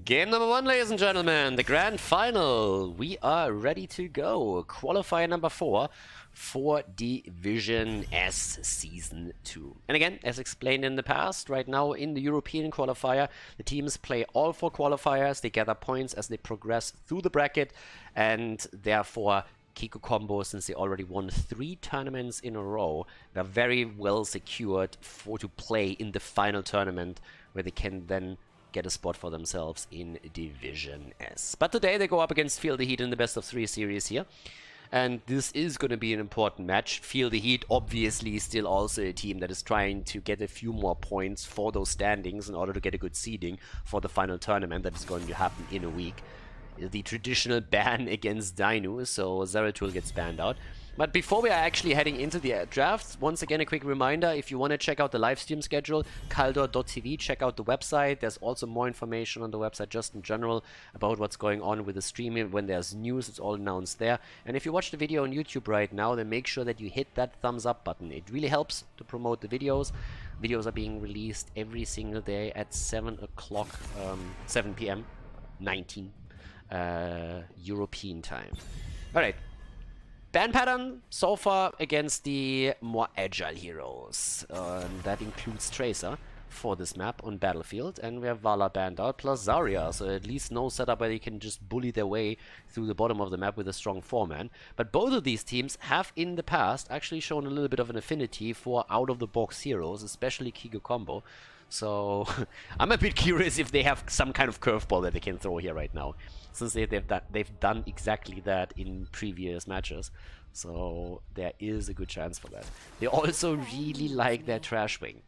Game number 1, ladies and gentlemen, the grand final. We are ready to go. Qualifier number 4 for Division S Season 2. And again, as explained in the past, right now in the European qualifier, the teams play all 4 qualifiers. They gather points as they progress through the bracket, and therefore KiiKoo Combo, since they already won 3 tournaments in a row, they're very well secured to play in the final tournament, where they can then get a spot for themselves in Division S. But today they go up against Feel the Heat in the best of 3 series here. And this is going to be an important match. Feel the Heat obviously still also a team that is trying to get a few more points for those standings in order to get a good seeding for the final tournament that is going to happen in a week. The traditional ban against Dinu, so Zeratul gets banned out. But before we are actually heading into the drafts, once again a quick reminder, if you want to check out the live stream schedule, Khaldor.tv, check out the website. There's also more information on the website just in general about what's going on with the streaming. When there's news, it's all announced there. And if you watch the video on YouTube right now, then make sure that you hit that thumbs up button. It really helps to promote the videos. Videos are being released every single day at 7 o'clock, 7 p.m. 19 European time. Alright. Ban pattern so far against the more agile heroes. That includes Tracer for this map on Battlefield, and we have Vala banned out, plus Zarya, so at least no setup where they can just bully their way through the bottom of the map with a strong 4-man. But both of these teams have in the past actually shown a little bit of an affinity for out-of-the-box heroes, especially KiiKoo Combo. So I'm a bit curious if they have some kind of curveball that they can throw here right now, since they've done exactly that in previous matches. So there is a good chance for that. They also really like their Trash Wing,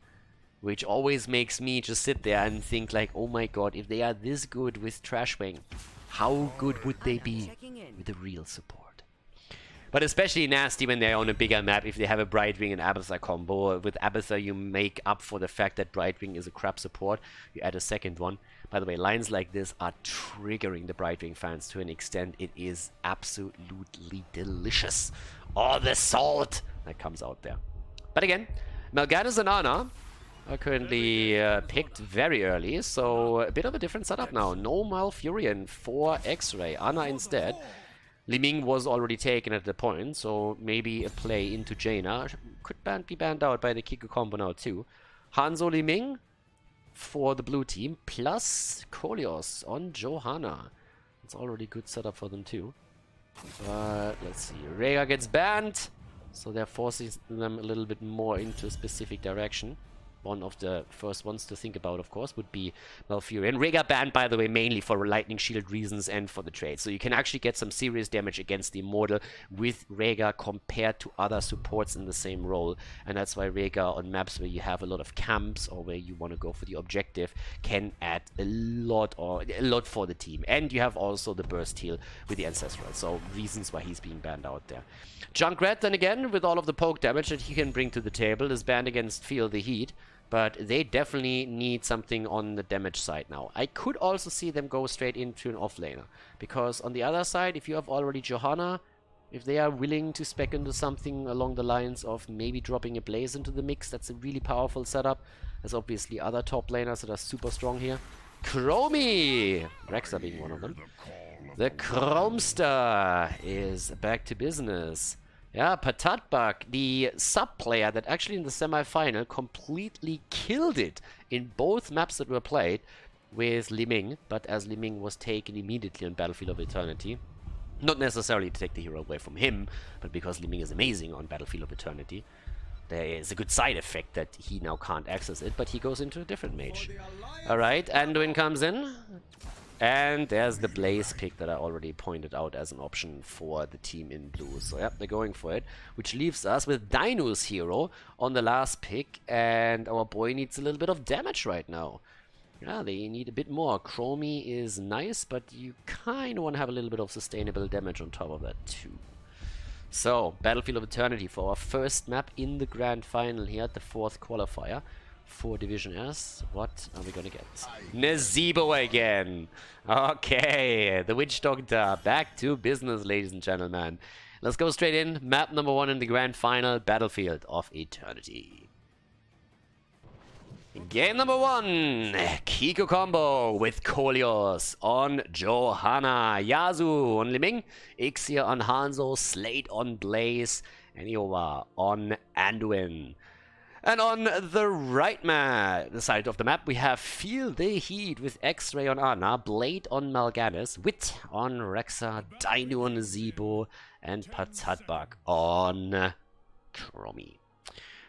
which always makes me just sit there and think like, oh my god, if they are this good with Trash Wing, how good would they be with a real support? But especially nasty when they're on a bigger map, if they have a Brightwing and Abyssal combo. With Abyssal, you make up for the fact that Brightwing is a crap support. You add a second one. By the way, lines like this are triggering the Brightwing fans to an extent. It is absolutely delicious. Oh, the salt that comes out there. But again, Mal'Ganis and Ana are currently picked very early, so a bit of a different setup now. No Malfurion for X-Ray. Ana instead. Li Ming was already taken at the point, so maybe a play into Jaina. Could be banned out by the KiiKoo Combo now too. Hanzo Li Ming for the blue team, plus Kolios on Johanna. It's already good setup for them too. But let's see, Rega gets banned, so they're forcing them a little bit more into a specific direction. One of the first ones to think about, of course, would be Malfurion. Rega banned, by the way, mainly for lightning shield reasons and for the trade. So you can actually get some serious damage against the Immortal with Rega compared to other supports in the same role. And that's why Rega on maps where you have a lot of camps or where you want to go for the objective can add a lot for the team. And you have also the burst heal with the Ancestral. So reasons why he's being banned out there. Junkrat, then again, with all of the poke damage that he can bring to the table, is banned against Feel the Heat. But they definitely need something on the damage side now. I could also see them go straight into an offlaner. Because on the other side, if you have already Johanna, if they are willing to spec into something along the lines of maybe dropping a Blaze into the mix, that's a really powerful setup. There's obviously other top laners that are super strong here. Chromie! Rexa being one of them. The Chromester is back to business. Yeah, Patatbak, the sub-player that actually in the semi-final completely killed it in both maps that were played with Li Ming, but as Li Ming was taken immediately on Battlefield of Eternity. Not necessarily to take the hero away from him, but because Li Ming is amazing on Battlefield of Eternity. There is a good side effect that he now can't access it, but he goes into a different mage. Alright, Anduin comes in. And there's the Blaze pick that I already pointed out as an option for the team in blue. So yeah, they're going for it. Which leaves us with Dinu's hero on the last pick. And our boy needs a little bit of damage right now. Yeah, they need a bit more. Chromie is nice, but you kind of want to have a little bit of sustainable damage on top of that too. So, Battlefield of Eternity for our first map in the grand final here at the 4th qualifier. For Division S, what are we gonna get? Nazebo again! Okay, the Witch Doctor, back to business, ladies and gentlemen. Let's go straight in. Map number 1 in the grand final, Battlefield of Eternity. Game number 1, KiiKoo combo with Kolios on Johanna, Yasu on Liming, Ixia on Hanzo, Slate on Blaze, and Iowa on Anduin. And on the right the side of the map, we have Feel the Heat with X-Ray on Ana, Blade on Mal'Ganis, Wit on Rexa, Dino on Zebo, and Patatbak on Chromie.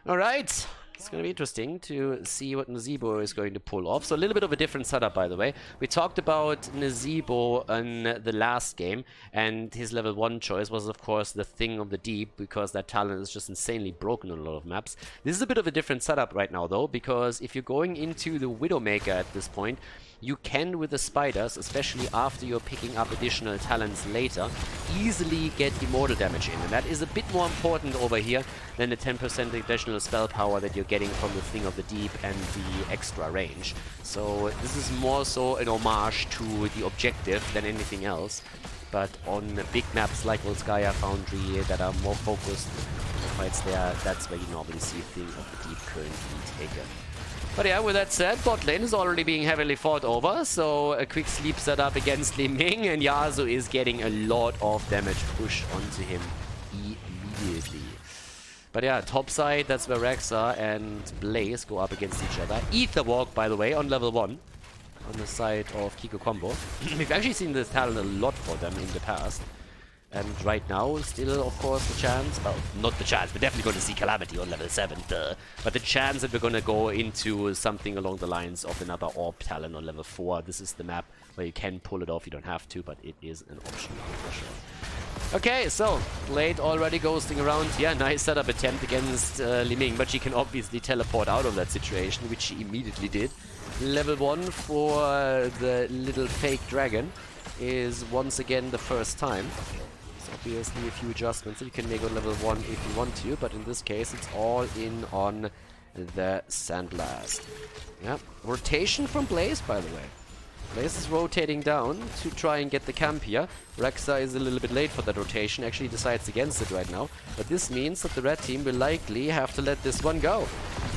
Alright. It's going to be interesting to see what Nazebo is going to pull off. So a little bit of a different setup, by the way. We talked about Nazebo in the last game, and his level 1 choice was, of course, the Thing of the Deep, because that talent is just insanely broken on a lot of maps. This is a bit of a different setup right now, though, because if you're going into the Widowmaker at this point, you can, with the spiders, especially after you're picking up additional talents later, easily get immortal damage in. And that is a bit more important over here than the 10% additional spell power that you're getting from the Thing of the Deep and the extra range. So this is more so an homage to the objective than anything else. But on big maps like Volskaya Foundry that are more focused fights there, that's where you normally see Thing of the Deep currently taken. But yeah, with that said, bot lane is already being heavily fought over, so a quick sleep setup against Li Ming, and Yasuo is getting a lot of damage pushed onto him immediately. But yeah, top side, that's where Rexa and Blaze go up against each other. Ether Walk, by the way, on level 1, on the side of KiiKoo combo. We've actually seen this talent a lot for them in the past. And right now, still, of course, the chance, well, not the chance, we're definitely going to see Calamity on level 7, but the chance that we're going to go into something along the lines of another Orb talent on level 4. This is the map where you can pull it off, you don't have to, but it is an option for sure. Okay, so, Blade already ghosting around. Yeah, nice setup attempt against Li Ming, but she can obviously teleport out of that situation, which she immediately did. Level 1 for the little fake dragon is once again the first time. Obviously a few adjustments that you can make on level 1 if you want to, but in this case it's all in on the Sandblast. Yeah, rotation from Blaze, by the way. Blaze is rotating down to try and get the camp here. Rexa is a little bit late for that rotation, actually decides against it right now, but this means that the red team will likely have to let this one go.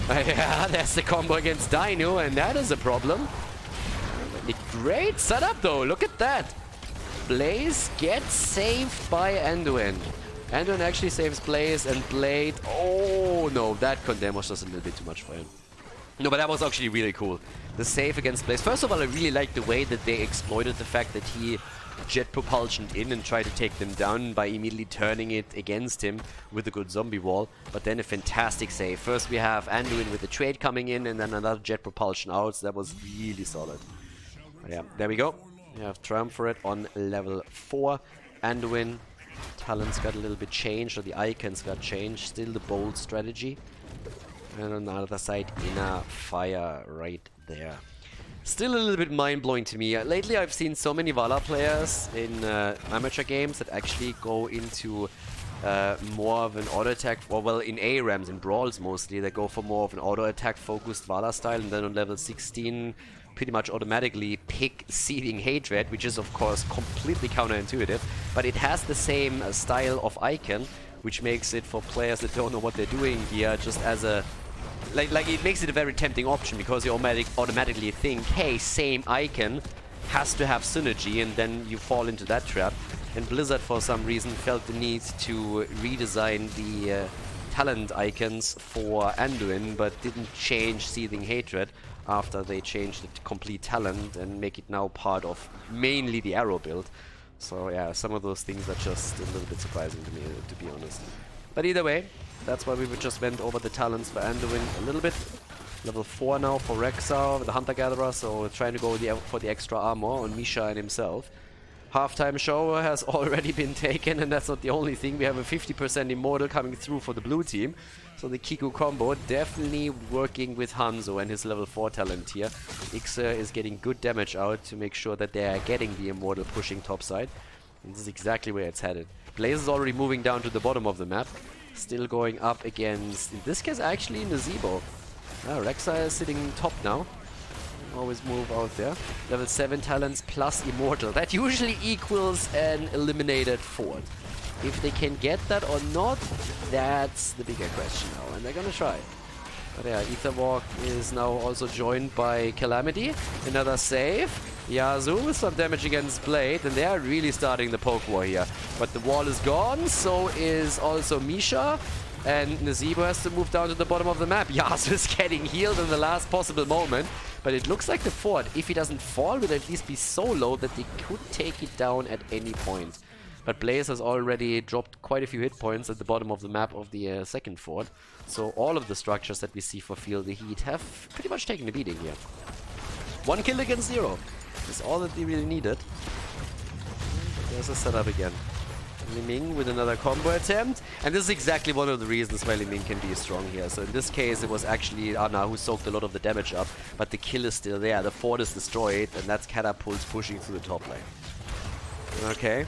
Yeah, there's the combo against Dino, and that is a problem. Great setup though, look at that! Blaze gets saved by Anduin. Anduin actually saves Blaze, and Blade... Oh no, that condemn was just a little bit too much for him. No, but that was actually really cool. The save against Blaze. First of all, I really like the way that they exploited the fact that he jet propulsioned in and tried to take them down by immediately turning it against him with a good zombie wall. But then a fantastic save. First we have Anduin with the trade coming in, and then another jet propulsion out. So that was really solid. But yeah, there we go. We have Triumph for it on level 4. Anduin, talents got a little bit changed, or the icons got changed. Still the bold strategy. And on the other side, Inner Fire right there. Still a little bit mind-blowing to me. Lately I've seen so many Vala players in amateur games that actually go into more of an auto-attack, or well, in ARAMs, in Brawls mostly, they go for more of an auto-attack focused Vala style, and then on level 16 pretty much automatically pick Seething Hatred, which is of course completely counterintuitive, but it has the same style of icon, which makes it, for players that don't know what they're doing here, just as a... Like it makes it a very tempting option, because you automatically think, hey, same icon has to have synergy, and then you fall into that trap. And Blizzard, for some reason, felt the need to redesign the talent icons for Anduin, but didn't change Seething Hatred after they changed the complete talent and make it now part of mainly the arrow build. So yeah, some of those things are just a little bit surprising to me, to be honest. But either way, that's why we just went over the talents for Anduin a little bit. Level 4 now for Rexa, the Hunter Gatherer, so trying to go for the extra armor on Misha and himself. Halftime show has already been taken, and that's not the only thing. We have a 50% Immortal coming through for the blue team. So the KiiKoo combo definitely working with Hanzo and his level 4 talent here. Ixer is getting good damage out to make sure that they are getting the Immortal pushing topside. And this is exactly where it's headed. Blaze is already moving down to the bottom of the map. Still going up against, in this case, actually Nazebo. Rexa is sitting top now. Always move out there. Level 7 talents plus Immortal. That usually equals an eliminated Ford. If they can get that or not, that's the bigger question now. And they're gonna try. But yeah, Ether Walk is now also joined by Calamity. Another save. Yasuo with some damage against Blade, and they are really starting the poke war here. But the wall is gone, so is also Misha. And Nazeebo has to move down to the bottom of the map. Yasuo is getting healed in the last possible moment. But it looks like the fort, if he doesn't fall, will at least be so low that they could take it down at any point. But Blaze has already dropped quite a few hit points at the bottom of the map of the second fort. So all of the structures that we see for Feel the Heat have pretty much taken a beating here. 1 kill against 0. That's all that they really needed. There's a setup again. Liming with another combo attempt. And this is exactly one of the reasons why Liming can be strong here. So in this case, it was actually Ana who soaked a lot of the damage up. But the kill is still there. The fort is destroyed. And that's Catapults pushing through the top lane. Okay.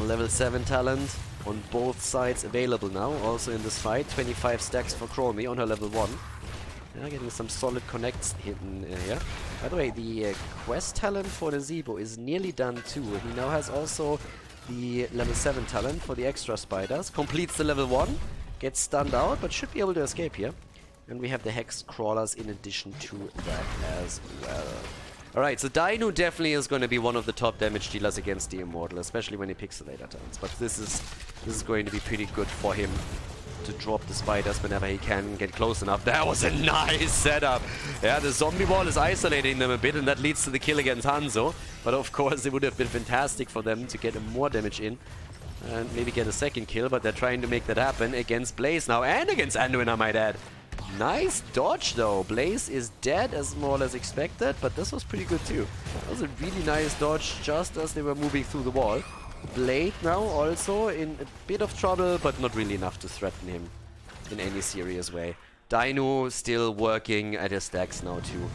Level 7 talent on both sides available now. Also in this fight. 25 stacks for Chromie on her level 1. Yeah, getting some solid connects hidden here. By the way, the quest talent for Nazeebo is nearly done too. He now has also the level 7 talent for the extra spiders. Completes the level 1. Gets stunned out, but should be able to escape here. And we have the Hex Crawlers in addition to that as well. Alright, so Dino definitely is going to be one of the top damage dealers against the Immortal, especially when he pixelator turns. But this is going to be pretty good for him to drop the spiders whenever he can get close enough. That was a nice setup. Yeah, the zombie wall is isolating them a bit, and that leads to the kill against Hanzo. But of course, it would have been fantastic for them to get more damage in and maybe get a second kill, but they're trying to make that happen against Blaze now and against Anduin, I might add. Nice dodge though. Blaze is dead as more or less expected, but this was pretty good too. That was a really nice dodge just as they were moving through the wall. Blade now also in a bit of trouble, but not really enough to threaten him in any serious way. Dino still working at his stacks now too.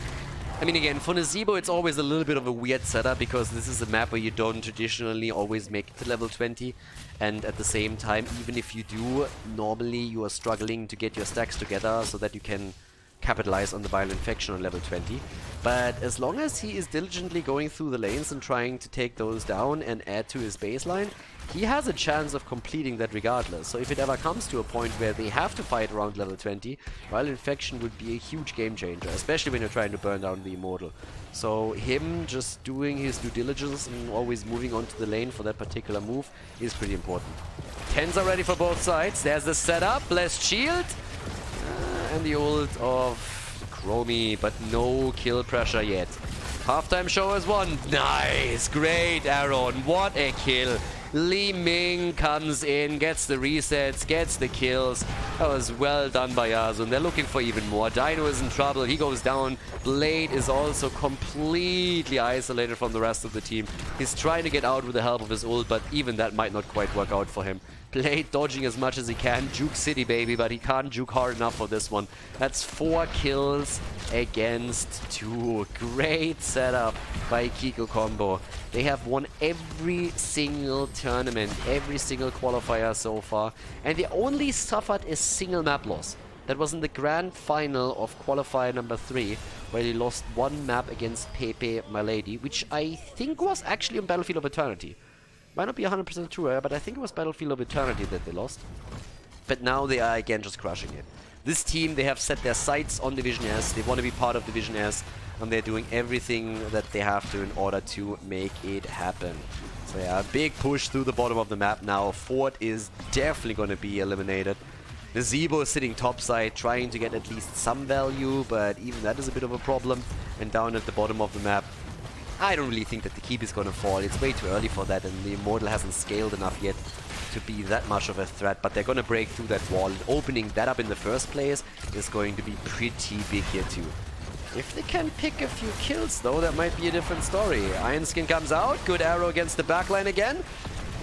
I mean, again, for Nazeebo it's always a little bit of a weird setup because this is a map where you don't traditionally always make it to level 20. And at the same time, even if you do, normally you are struggling to get your stacks together so that you can capitalize on the Viral Infection on level 20. But as long as he is diligently going through the lanes and trying to take those down and add to his baseline, he has a chance of completing that regardless. So if it ever comes to a point where they have to fight around level 20, Viral Infection would be a huge game changer, especially when you're trying to burn down the Immortal. So him just doing his due diligence and always moving onto the lane for that particular move is pretty important. 10s are ready for both sides. There's the setup, blessed shield. And the ult of Chromie, but no kill pressure yet. Halftime show is won. Nice, great Aaron, what a kill. Li Ming comes in, gets the resets, gets the kills. That was well done by Yasuo, and they're looking for even more. Dino is in trouble, he goes down. Blade is also completely isolated from the rest of the team. He's trying to get out with the help of his ult, but even that might not quite work out for him. Blade dodging as much as he can. Juke City, baby, but he can't juke hard enough for this one. That's 4 kills against 2. Great setup by KiiKoo combo. They have won every single tournament, every single qualifier so far, and they only suffered a single map loss. That was in the grand final of qualifier number 3, where they lost 1 map against Pepe Milady, which I think was actually on Battlefield of Eternity. Might not be 100% true, but I think it was Battlefield of Eternity that they lost. But now they are again just crushing it. This team, they have set their sights on Division S. They want to be part of Division S, and they're doing everything that they have to in order to make it happen. So yeah, a big push through the bottom of the map now. Fort is definitely going to be eliminated. Nazeebo is sitting topside, trying to get at least some value, but even that is a bit of a problem. And down at the bottom of the map, I don't really think that the keep is going to fall. It's way too early for that, and the Immortal hasn't scaled enough yet to be that much of a threat. But they're going to break through that wall, and opening that up in the first place is going to be pretty big here too. If they can pick a few kills though, that might be a different story. Ironskin comes out, good arrow against the backline again.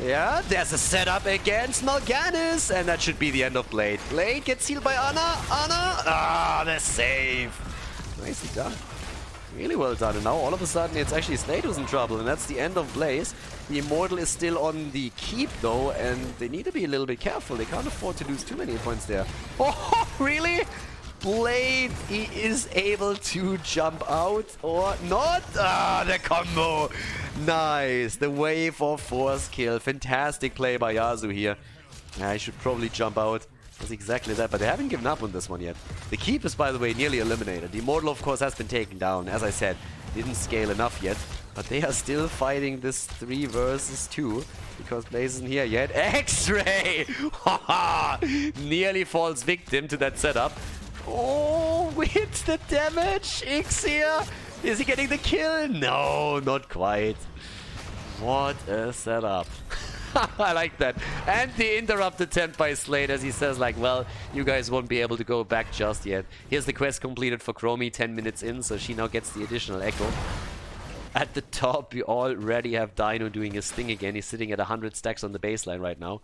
Yeah, there's a setup against Mal'Ganis, and that should be the end of Blade. Blade gets healed by Ana. The save. Nicely done. Really well done, and now all of a sudden it's actually Slade who's in trouble, and that's the end of Blaze. The Immortal is still on the keep though, and they need to be a little bit careful. They can't afford to lose too many points there. Oh, really? Blade, he is able to jump out or not? The combo. Nice. The wave of force kill. Fantastic play by Yasuo here. I should probably jump out. That's exactly that, but they haven't given up on this one yet. The Keep is, by the way, nearly eliminated. The Immortal, of course, has been taken down. As I said, didn't scale enough yet, but they are still fighting this 3 versus 2 because Blaze isn't here yet. X-Ray! Nearly falls victim to that setup. Oh, hits the damage. X here. Is he getting the kill? No, not quite. What a setup. I like that. And the interrupt attempt by Slade as he says like, well, you guys won't be able to go back just yet. Here's the quest completed for Chromie 10 minutes in, so she now gets the additional echo. At the top, we already have Dino doing his thing again. He's sitting at 100 stacks on the baseline right now.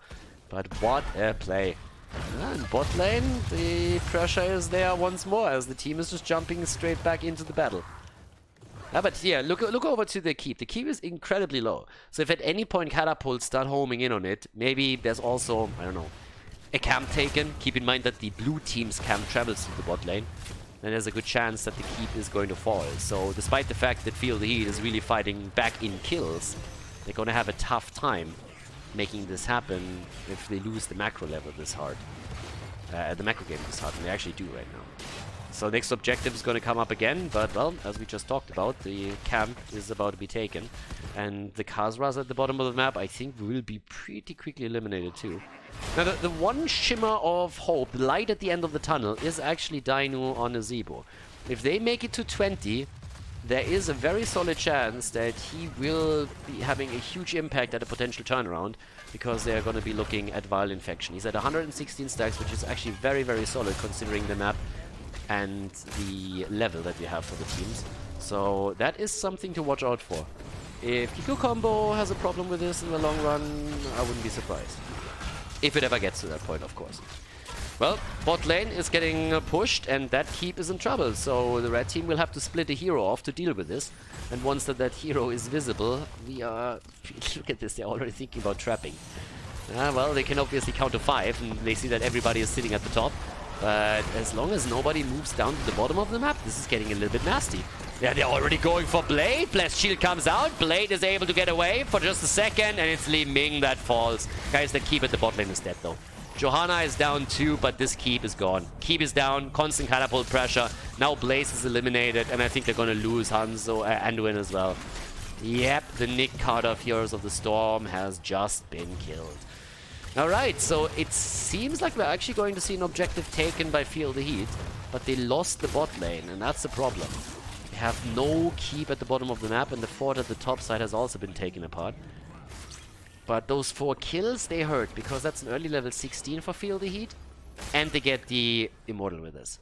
But what a play. And bot lane, the pressure is there once more as the team is just jumping straight back into the battle. But yeah, look over to the Keep. The Keep is incredibly low. So if at any point catapults start homing in on it, maybe there's also, I don't know, a camp taken. Keep in mind that the blue team's camp travels to the bot lane. Then there's a good chance that the Keep is going to fall. So despite the fact that Feel the Heat is really fighting back in kills, they're going to have a tough time making this happen if they lose the macro level this hard. The macro game this hard, and they actually do right now. So next objective is going to come up again, but well, as we just talked about, the camp is about to be taken. And the Khazras at the bottom of the map, I think, will be pretty quickly eliminated too. Now, the one shimmer of hope, the light at the end of the tunnel, is actually Dino on a Zebo. If they make it to 20, there is a very solid chance that he will be having a huge impact at a potential turnaround, because they're going to be looking at Vial Infection. He's at 116 stacks, which is actually very, very solid considering the map and the level that we have for the teams. So that is something to watch out for. If KiiKoo combo has a problem with this in the long run, I wouldn't be surprised. If it ever gets to that point, of course. Well, bot lane is getting pushed, and that Keep is in trouble. So the red team will have to split a hero off to deal with this. And once that hero is visible, we are... Look at this, they're already thinking about trapping. Well, they can obviously count to 5, and they see that everybody is sitting at the top. But as long as nobody moves down to the bottom of the map, this is getting a little bit nasty. Yeah, they're already going for Blade. Blast Shield comes out. Blade is able to get away for just a second, and it's Li Ming that falls. Guys, the Keep at the bot lane is dead, though. Johanna is down too, but this Keep is gone. Keep is down, constant catapult pressure. Now Blaze is eliminated, and I think they're going to lose Hanzo, Anduin as well. Yep, the Nick Carter of Heroes of the Storm has just been killed. Alright, so it seems like we're actually going to see an objective taken by Feel the Heat, but they lost the bot lane, and that's the problem. They have no Keep at the bottom of the map, and the fort at the top side has also been taken apart. But those 4 kills, they hurt, because that's an early level 16 for Feel the Heat, and they get the Immortal with this.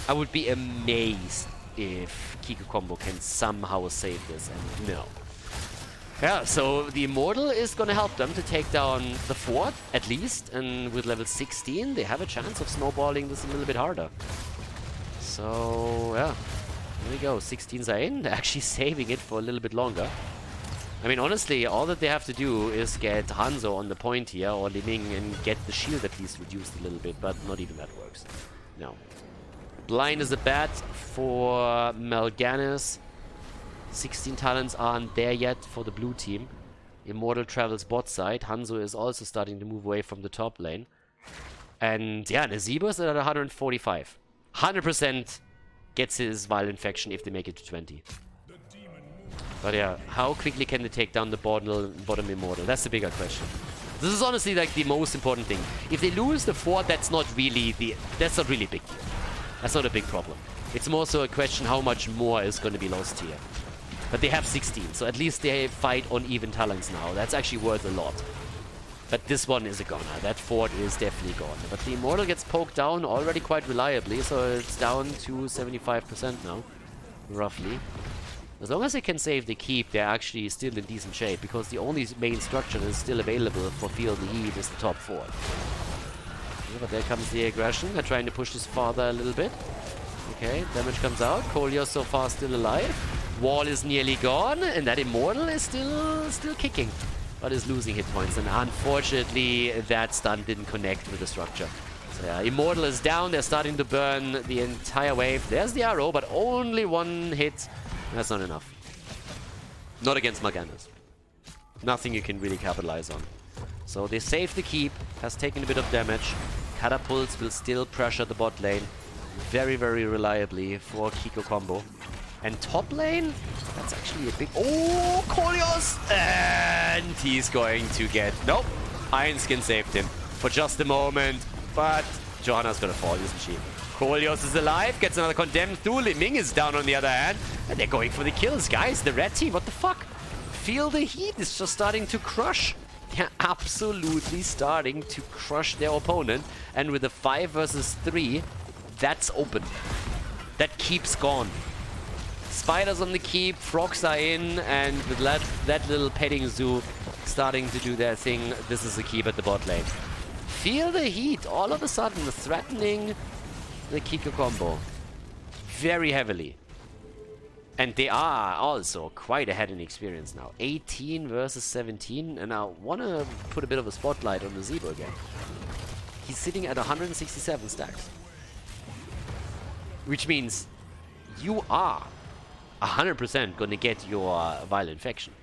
I would be amazed if KiiKoo combo can somehow save this, and no. Yeah, so the Immortal is going to help them to take down the fort, at least, and with level 16, they have a chance of snowballing this a little bit harder. So, yeah, there we go, 16s are in, they're actually saving it for a little bit longer. I mean, honestly, all that they have to do is get Hanzo on the point here, or Li Ming, and get the shield at least reduced a little bit, but not even that works. No. Blind is a bat for Mal'Ganis. 16 talents aren't there yet for the blue team. Immortal travels bot side. Hanzo is also starting to move away from the top lane. And yeah, Nazebo is at 145. 100% gets his Vial Infection if they make it to 20. But yeah, how quickly can they take down the bottom Immortal? That's the bigger question. This is honestly like the most important thing. If they lose the fort, that's not really a big deal. That's not a big problem. It's more so a question how much more is going to be lost here. But they have 16, so at least they fight on even talents now. That's actually worth a lot. But this one is a goner. That fort is definitely gone. But the Immortal gets poked down already quite reliably, so it's down to 75% now, roughly. As long as they can save the Keep, they're actually still in decent shape, because the only main structure that is still available for Feel the Heat is the top fort. Yeah, but there comes the aggression. They're trying to push this farther a little bit. Okay, damage comes out. Kolio so far still alive. Wall is nearly gone, and that Immortal is still kicking, but is losing hit points. And unfortunately, that stun didn't connect with the structure. So yeah, Immortal is down. They're starting to burn the entire wave. There's the arrow, but only one hit. That's not enough. Not against Mal'Ganis. Nothing you can really capitalize on. So they save the Keep. Has taken a bit of damage. Catapults will still pressure the bot lane very, very reliably for KiiKoo combo. And top lane, that's actually a big... Oh, Kolios! And he's going to get... Nope. Iron Skin saved him for just a moment. But Johanna's gonna fall, isn't she? Kolios is alive, gets another condemned through. Li Ming is down on the other hand. And they're going for the kills. Guys, the red team, what the fuck? Feel the Heat is just starting to crush. They're absolutely starting to crush their opponent. And with a 5 versus 3, that's open. That keep's gone. Spiders on the keep, frogs are in, and with that little petting zoo starting to do their thing, this is the keep at the bot lane. Feel the Heat all of a sudden threatening the KiiKoo combo very heavily. And they are also quite ahead in experience now. 18 versus 17, and I want to put a bit of a spotlight on the Zebo again. He's sitting at 167 stacks. Which means you are 100% gonna get your Vile Infection.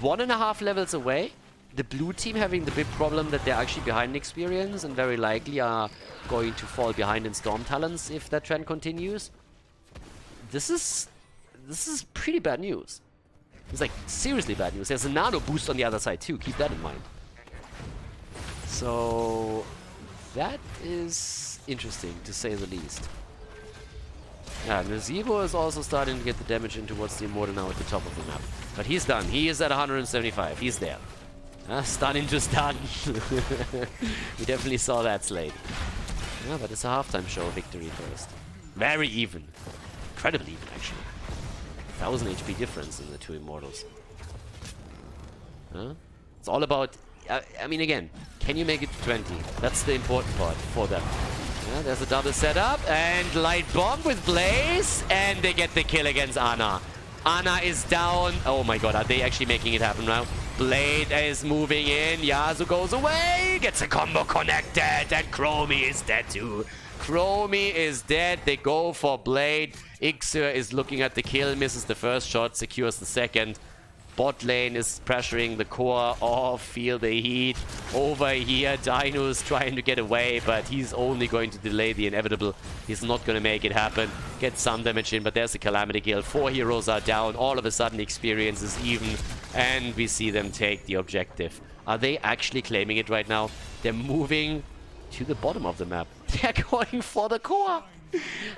1.5 levels away. The blue team having the big problem that they're actually behind in experience and very likely are going to fall behind in Storm Talents if that trend continues. This is pretty bad news. It's like seriously bad news. There's a nano boost on the other side too. Keep that in mind. So that is interesting to say the least. Yeah, Nazebo is also starting to get the damage in towards the Immortal now at the top of the map. But he's done. He is at 175. He's there. Stun into stun. We definitely saw that Slade. Yeah, but it's a halftime show victory first. Very even. Incredibly even, actually. 1000 HP difference in the two Immortals. It's all about... I mean, again, can you make it to 20? That's the important part for them. Yeah, there's a double setup, and Light Bomb with Blaze, and they get the kill against Ana. Ana is down. Oh my god, are they actually making it happen now? Blade is moving in, Yasuo goes away, gets a combo connected, and Chromie is dead too. Chromie is dead, they go for Blade. Ixer is looking at the kill, misses the first shot, secures the second. Bot lane is pressuring the core. Oh, feel the heat. Over here, Dino's trying to get away, but he's only going to delay the inevitable. He's not going to make it happen. Get some damage in, but there's a Calamity kill. 4 heroes are down. All of a sudden, experience is even, and we see them take the objective. Are they actually claiming it right now? They're moving to the bottom of the map. They're going for the core.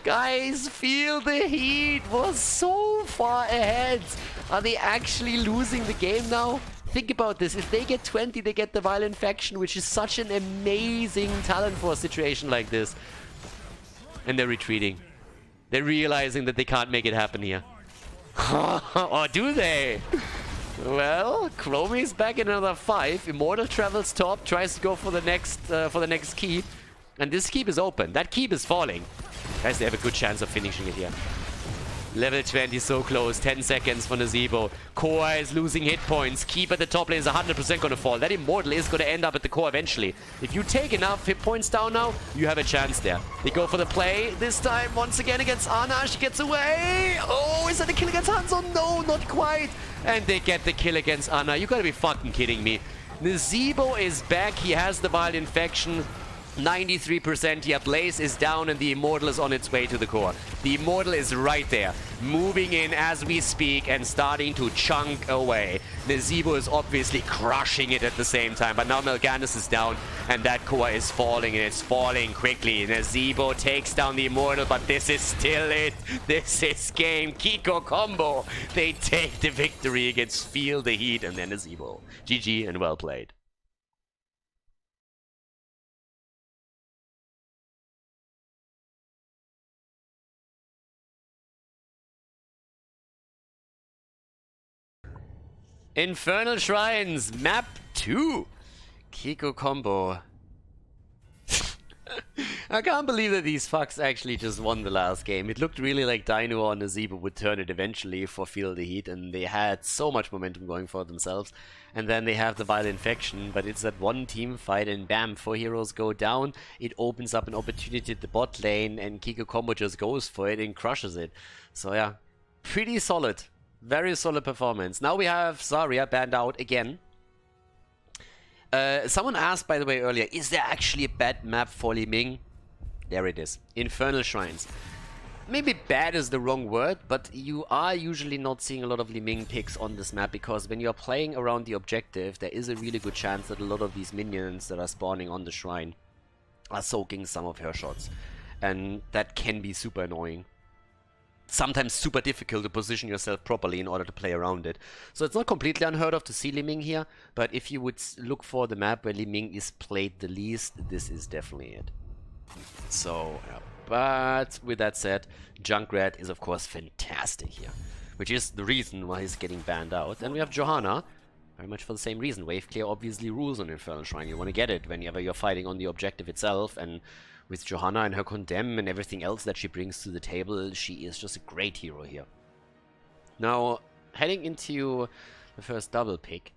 Guys, feel the heat. Was so far ahead. Are they actually losing the game now? Think about this. If they get 20, they get the Vile Infection, which is such an amazing talent for a situation like this. And they're retreating. They're realizing that they can't make it happen here. Or do they? Well, Chromie's back in another 5. Immortal travels top, tries to go for the next keep. And this keep is open. That keep is falling. Guys, they have a good chance of finishing it here. Level 20 so close. 10 seconds for Nazebo. Core is losing hit points. Keep at the top lane is 100% going to fall. That Immortal is going to end up at the core eventually. If you take enough hit points down now, you have a chance there. They go for the play. This time, once again against Ana. She gets away. Oh, is that a kill against Hanzo? No, not quite. And they get the kill against Ana. You gotta be fucking kidding me. Nazebo is back. He has the Vile Infection. 93% here. Blaze is down and the Immortal is on its way to the core. The Immortal is right there, moving in as we speak and starting to chunk away. Nazebo is obviously crushing it at the same time, but now Melganis is down and that core is falling, and it's falling quickly. Nazebo takes down the Immortal, but this is still it. This is game. KiiKoo combo. They take the victory against Feel the Heat and then Nazebo. GG and well played. Infernal Shrines, map 2. KiiKoo combo. I can't believe that these fucks actually just won the last game. It looked really like Dino or Nazebo would turn it eventually for Feel the Heat, and they had so much momentum going for themselves. And then they have the Vile Infection, but it's that one team fight, and bam, 4 heroes go down. It opens up an opportunity at the bot lane, and KiiKoo combo just goes for it and crushes it. So yeah, pretty solid. Very solid performance. Now we have Zarya banned out again. Someone asked, by the way, earlier, is there actually a bad map for Li Ming? There it is. Infernal Shrines. Maybe bad is the wrong word, but you are usually not seeing a lot of Li Ming picks on this map, because when you're playing around the objective, there is a really good chance that a lot of these minions that are spawning on the shrine are soaking some of her shots. And that can be super annoying. Sometimes super difficult to position yourself properly in order to play around it. So it's not completely unheard of to see Li Ming here, but if you would look for the map where Li Ming is played the least, this is definitely it. So, yeah. But with that said, Junkrat is of course fantastic here, which is the reason why he's getting banned out. And we have Johanna, very much for the same reason. Wave clear obviously rules on Infernal Shrine. You want to get it whenever you're fighting on the objective itself, and with Johanna and her Condemn and everything else that she brings to the table, she is just a great hero here. Now, heading into the first double pick,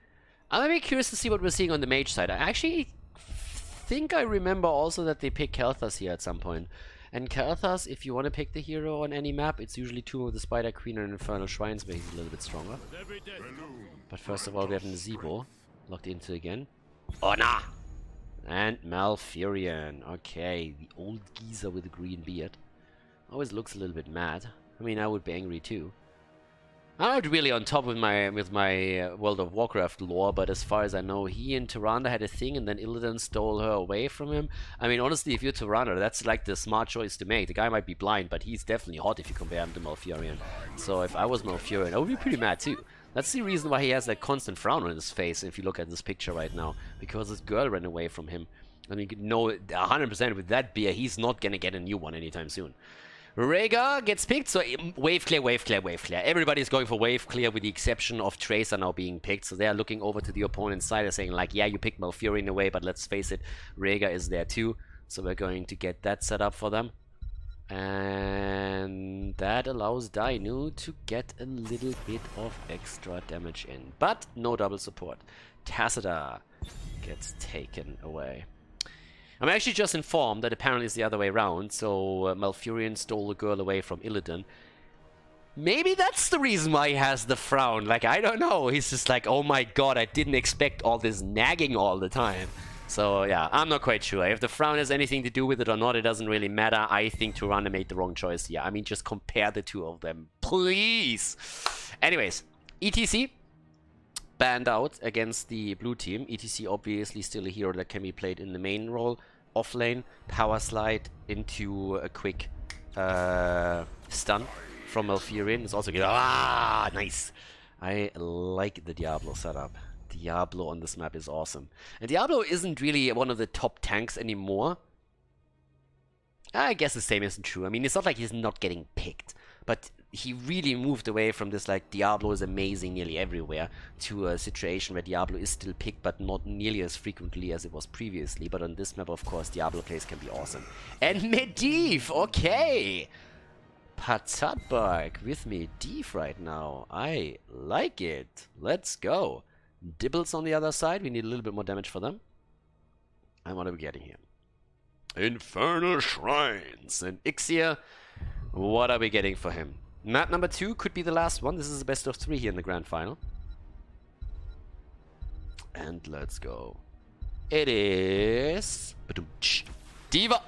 I'm very curious to see what we're seeing on the mage side. I actually think I remember also that they pick Khaldor here at some point. And Khaldor, if you want to pick the hero on any map, it's usually two of the Spider Queen and Infernal Shrines where he's a little bit stronger. But first of all, we have Nzebo locked into again. Oh, nah! And Malfurion. Okay, the old geezer with the green beard. Always looks a little bit mad. I mean, I would be angry too. I'm not really on top with my World of Warcraft lore, but as far as I know, he and Tyrande had a thing, and then Illidan stole her away from him. I mean, honestly, if you're Tyrande, that's like the smart choice to make. The guy might be blind, but he's definitely hot if you compare him to Malfurion. So if I was Malfurion, I would be pretty mad too. That's the reason why he has that constant frown on his face, if you look at this picture right now. Because his girl ran away from him. I mean, you know 100% with that beer, he's not gonna get a new one anytime soon. Rhaegar gets picked, so wave clear, wave clear, wave clear. Everybody's going for wave clear with the exception of Tracer now being picked. So they're looking over to the opponent's side and saying like, yeah, you picked Malfurion away, but let's face it, Rhaegar is there too. So we're going to get that set up for them. And that allows Dainu to get a little bit of extra damage in. But no double support. Tacita gets taken away. I'm actually just informed that apparently it's the other way around, so Malfurion stole the girl away from Illidan. Maybe that's the reason why he has the frown, like, I don't know, he's just like, oh my god, I didn't expect all this nagging all the time. So yeah, I'm not quite sure. If the frown has anything to do with it or not, it doesn't really matter. I think Tyrande made the wrong choice here. I mean, just compare the two of them, please! Anyways, ETC banned out against the blue team. ETC obviously still a hero that can be played in the main role. Off lane, power slide into a quick stun from Malfurion. It's also good. Ah, nice. I like the Diablo setup. Diablo on this map is awesome. And Diablo isn't really one of the top tanks anymore. I guess the same isn't true. I mean, it's not like he's not getting picked, but he really moved away from this, like, Diablo is amazing nearly everywhere, to a situation where Diablo is still picked, but not nearly as frequently as it was previously. But on this map, of course, Diablo plays can be awesome. And Medivh, okay! Patatbark with Medivh right now. I like it. Let's go. Dibbles on the other side. We need a little bit more damage for them. And what are we getting here? Infernal Shrines. And Ixia, what are we getting for him? Map number 2 could be the last one. This is the best of 3 here in the grand final. And let's go. It is D.Va.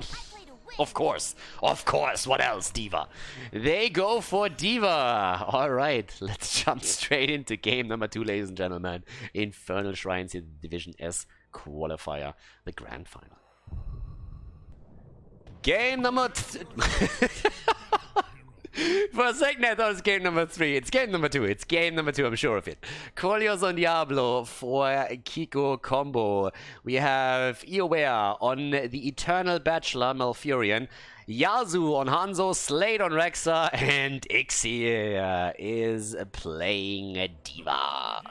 Of course. Of course. What else? D.Va. They go for D.Va. All right. Let's jump straight into game number 2, ladies and gentlemen. Infernal Shrines here, Division S qualifier, the grand final. Game number... For a second I thought it was game number 3. It's game number 2. It's game number 2, I'm sure of it. Kolios on Diablo for KiiKoo combo. We have Eoware on the Eternal Bachelor, Malfurion. Yazu on Hanzo, Slade on Rexa, and Ixia is playing D.Va.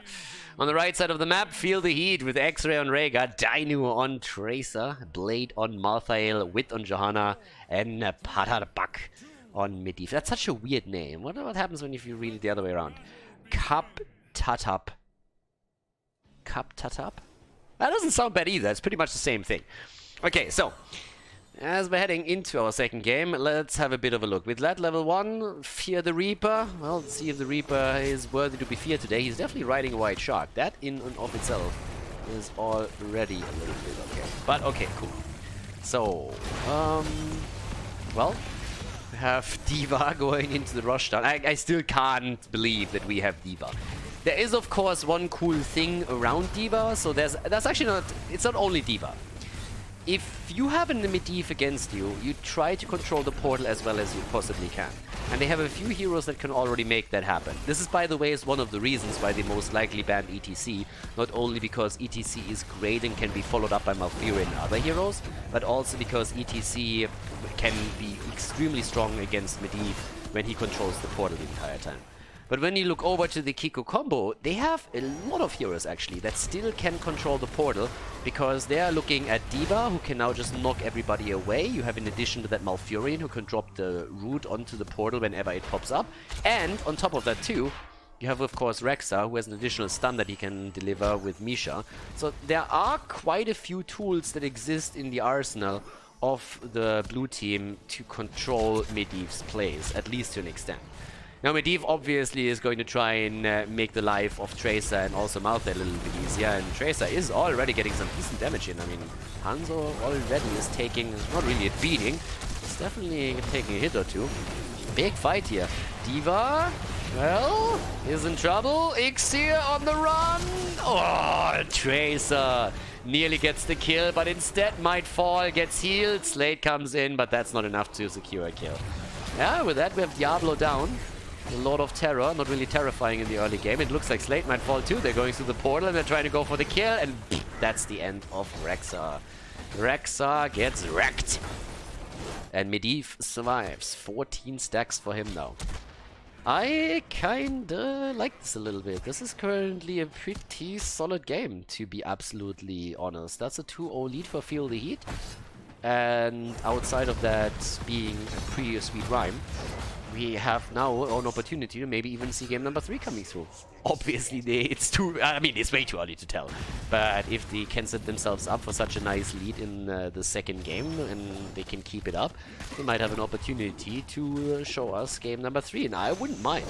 On the right side of the map, Feel the Heat with X-Ray on Rhaegar, Dainu on Tracer, Blade on Malthael, Wit on Johanna, and Patatbark on Medivh. That's such a weird name. What happens when if you read it the other way around? Cup-Tatap. Cup-Tatap? That doesn't sound bad either. It's pretty much the same thing. Okay, so as we're heading into our second game, let's have a bit of a look. With that level 1, Fear the Reaper. Well, let's see if the Reaper is worthy to be feared today. He's definitely riding a white shark. That in and of itself is already a little bit okay. But okay, cool. So, well, we have D.Va going into the rushdown. I still can't believe that we have D.Va. There is, of course, one cool thing around D.Va. So that's actually not... It's not only D.Va. If you have a Medivh against you, you try to control the portal as well as you possibly can. And they have a few heroes that can already make that happen. This is, by the way, is one of the reasons why they most likely banned ETC. Not only because ETC is great and can be followed up by Malfurion and other heroes, but also because ETC can be extremely strong against Medivh when he controls the portal the entire time. But when you look over to the KiiKoo combo, they have a lot of heroes actually that still can control the portal, because they are looking at D.Va, who can now just knock everybody away. You have, in addition to that, Malfurion, who can drop the root onto the portal whenever it pops up. And on top of that too, you have, of course, Rexa, who has an additional stun that he can deliver with Misha. So there are quite a few tools that exist in the arsenal of the blue team to control Medivh's plays, at least to an extent. Now, Medivh obviously is going to try and make the life of Tracer and also Malthael a little bit easier, and Tracer is already getting some decent damage in. I mean, Hanzo already is taking, not really a beating, it's definitely taking a hit or two. Big fight here. D.Va, well, is in trouble. Ixir on the run. Oh, Tracer nearly gets the kill, but instead might fall, gets healed. Slate comes in, but that's not enough to secure a kill. Yeah, with that we have Diablo down. The Lord of Terror, not really terrifying in the early game. It looks like Slate might fall too. They're going through the portal and they're trying to go for the kill, and that's the end of Rexa. Rexa gets wrecked. And Medivh survives. 14 stacks for him now. I kinda like this a little bit. This is currently a pretty solid game, to be absolutely honest. That's a 2-0 lead for Feel the Heat. And outside of that being a pretty sweet rhyme, we have now an opportunity to maybe even see game number 3 coming through. Obviously, it's way too early to tell. But if they can set themselves up for such a nice lead in the second game and they can keep it up, they might have an opportunity to show us game number 3. And I wouldn't mind.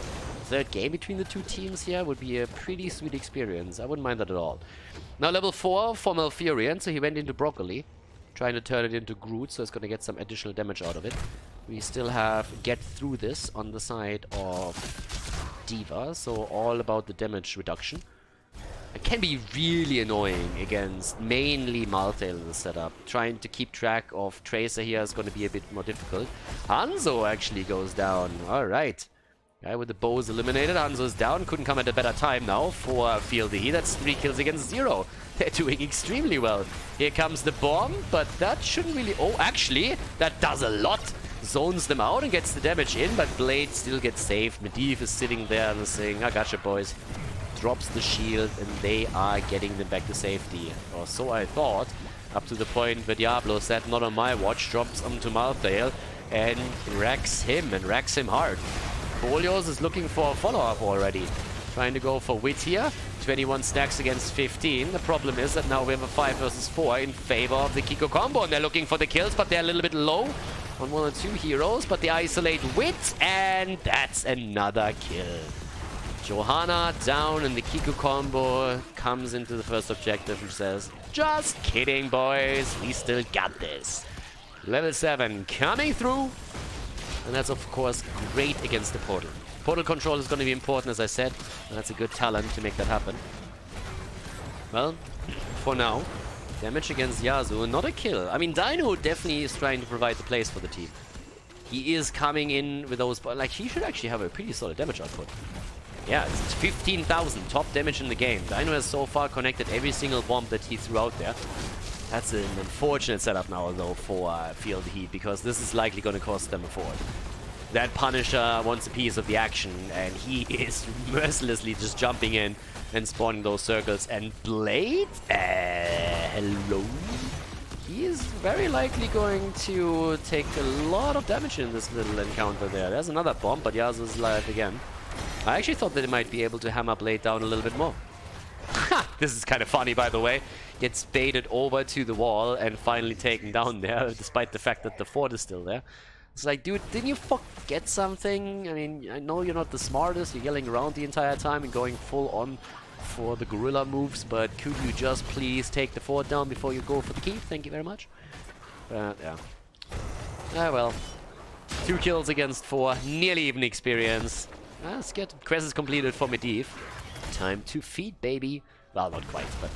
Third game between the two teams here would be a pretty sweet experience. I wouldn't mind that at all. Now level 4 for Malfurion, so he went into Broccoli, trying to turn it into Groot, so it's going to get some additional damage out of it. We still have Get Through This on the side of D.Va, so all about the damage reduction. It can be really annoying against mainly Malthael in the setup. Trying to keep track of Tracer here is going to be a bit more difficult. Hanzo actually goes down. Alright. Guy with the bow is eliminated. Hanzo is down. Couldn't come at a better time now for Feel the Heat. That's 3 kills against 0. They're doing extremely well. Here comes the bomb, but that shouldn't really... Oh, actually, that does a lot. Zones them out and gets the damage in, but Blade still gets saved. Medivh is sitting there and saying, I gotcha, boys. Drops the shield, and they are getting them back to safety. Or so I thought, up to the point where Diablo said, not on my watch, drops onto Malthael and wrecks him hard. Bolios is looking for a follow-up already. Trying to go for Wit here. 21 stacks against 15. The problem is that now we have a 5 versus 4 in favor of the KiiKoo combo, and they're looking for the kills, but they're a little bit low on 1 or 2 heroes, but they isolate Wit, and that's another kill. Johanna down, and the KiiKoo combo comes into the first objective and says, just kidding, boys, we still got this. Level 7 coming through, and that's of course great against the portal. Portal control is going to be important, as I said, and that's a good talent to make that happen. Well, for now, damage against Yasuo, not a kill. I mean, Dino definitely is trying to provide the plays for the team. He is coming in with those... Like, he should actually have a pretty solid damage output. Yeah, it's 15,000 top damage in the game. Dino has so far connected every single bomb that he threw out there. That's an unfortunate setup now, though, for Feel the Heat, because this is likely going to cost them a forward. That Punisher wants a piece of the action, and he is mercilessly just jumping in and spawning those circles. And Blade? Hello? He is very likely going to take a lot of damage in this little encounter there. There's another bomb, but Yasuo is alive again. I actually thought that they might be able to hammer Blade down a little bit more. Ha! This is kind of funny, by the way. Gets baited over to the wall and finally taken down there, despite the fact that the fort is still there. It's like, dude, didn't you forget something? I mean, I know you're not the smartest, you're yelling around the entire time and going full on for the gorilla moves, but could you just please take the fort down before you go for the key? Thank you very much. Yeah. Ah, well. 2 kills against 4, nearly even experience. Let's get quests completed for Medivh. Time to feed, baby. Well, not quite, but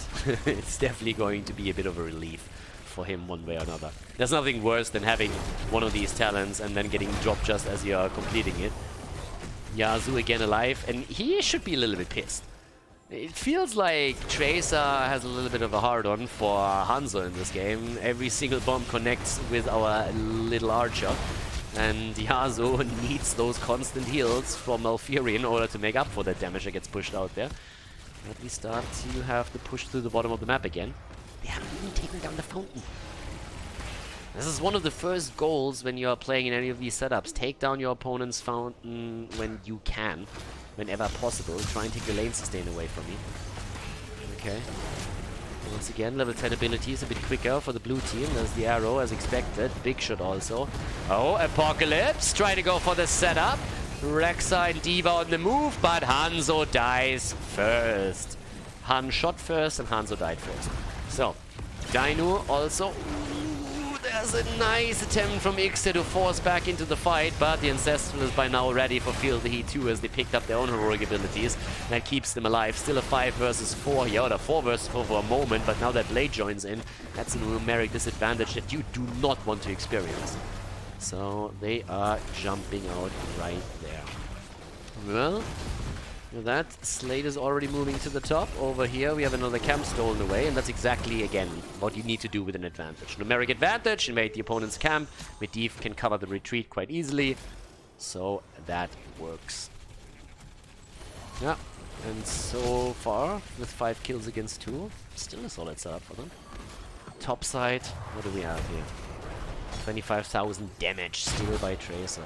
it's definitely going to be a bit of a relief for him one way or another. There's nothing worse than having one of these talents and then getting dropped just as you're completing it. Yasuo again alive, and he should be a little bit pissed. It feels like Tracer has a little bit of a hard-on for Hanzo in this game. Every single bomb connects with our little archer, and Yasuo needs those constant heals from Malfuri in order to make up for that damage that gets pushed out there. But we start to have to push through the bottom of the map again. They haven't even taken down the fountain. This is one of the first goals when you're playing in any of these setups. Take down your opponent's fountain when you can, whenever possible. Try and take the lane sustain away from me. Okay. Once again, level 10 abilities a bit quicker for the blue team. There's the arrow as expected. Big shot also. Oh, Apocalypse trying to go for the setup. Rexa and D.Va on the move, but Hanzo dies first. Han shot first and Hanzo died first. So, Dino also. Ooh, there's a nice attempt from Ixter to force back into the fight, but the Ancestral is by now ready for Feel the Heat too, as they picked up their own heroic abilities. That keeps them alive. Still a 5 versus 4 here, or a 4 versus 4 for a moment, but now that Blade joins in, that's a numeric disadvantage that you do not want to experience. So they are jumping out right there. Well, with that, Slade is already moving to the top. Over here we have another camp stolen away, and that's exactly, again, what you need to do with an advantage. Numeric advantage, invade the opponent's camp. Medivh can cover the retreat quite easily, so that works. Yeah, and so far, with 5 kills against 2, still a solid setup for them. Top side, what do we have here? 25,000 damage still by Tracer.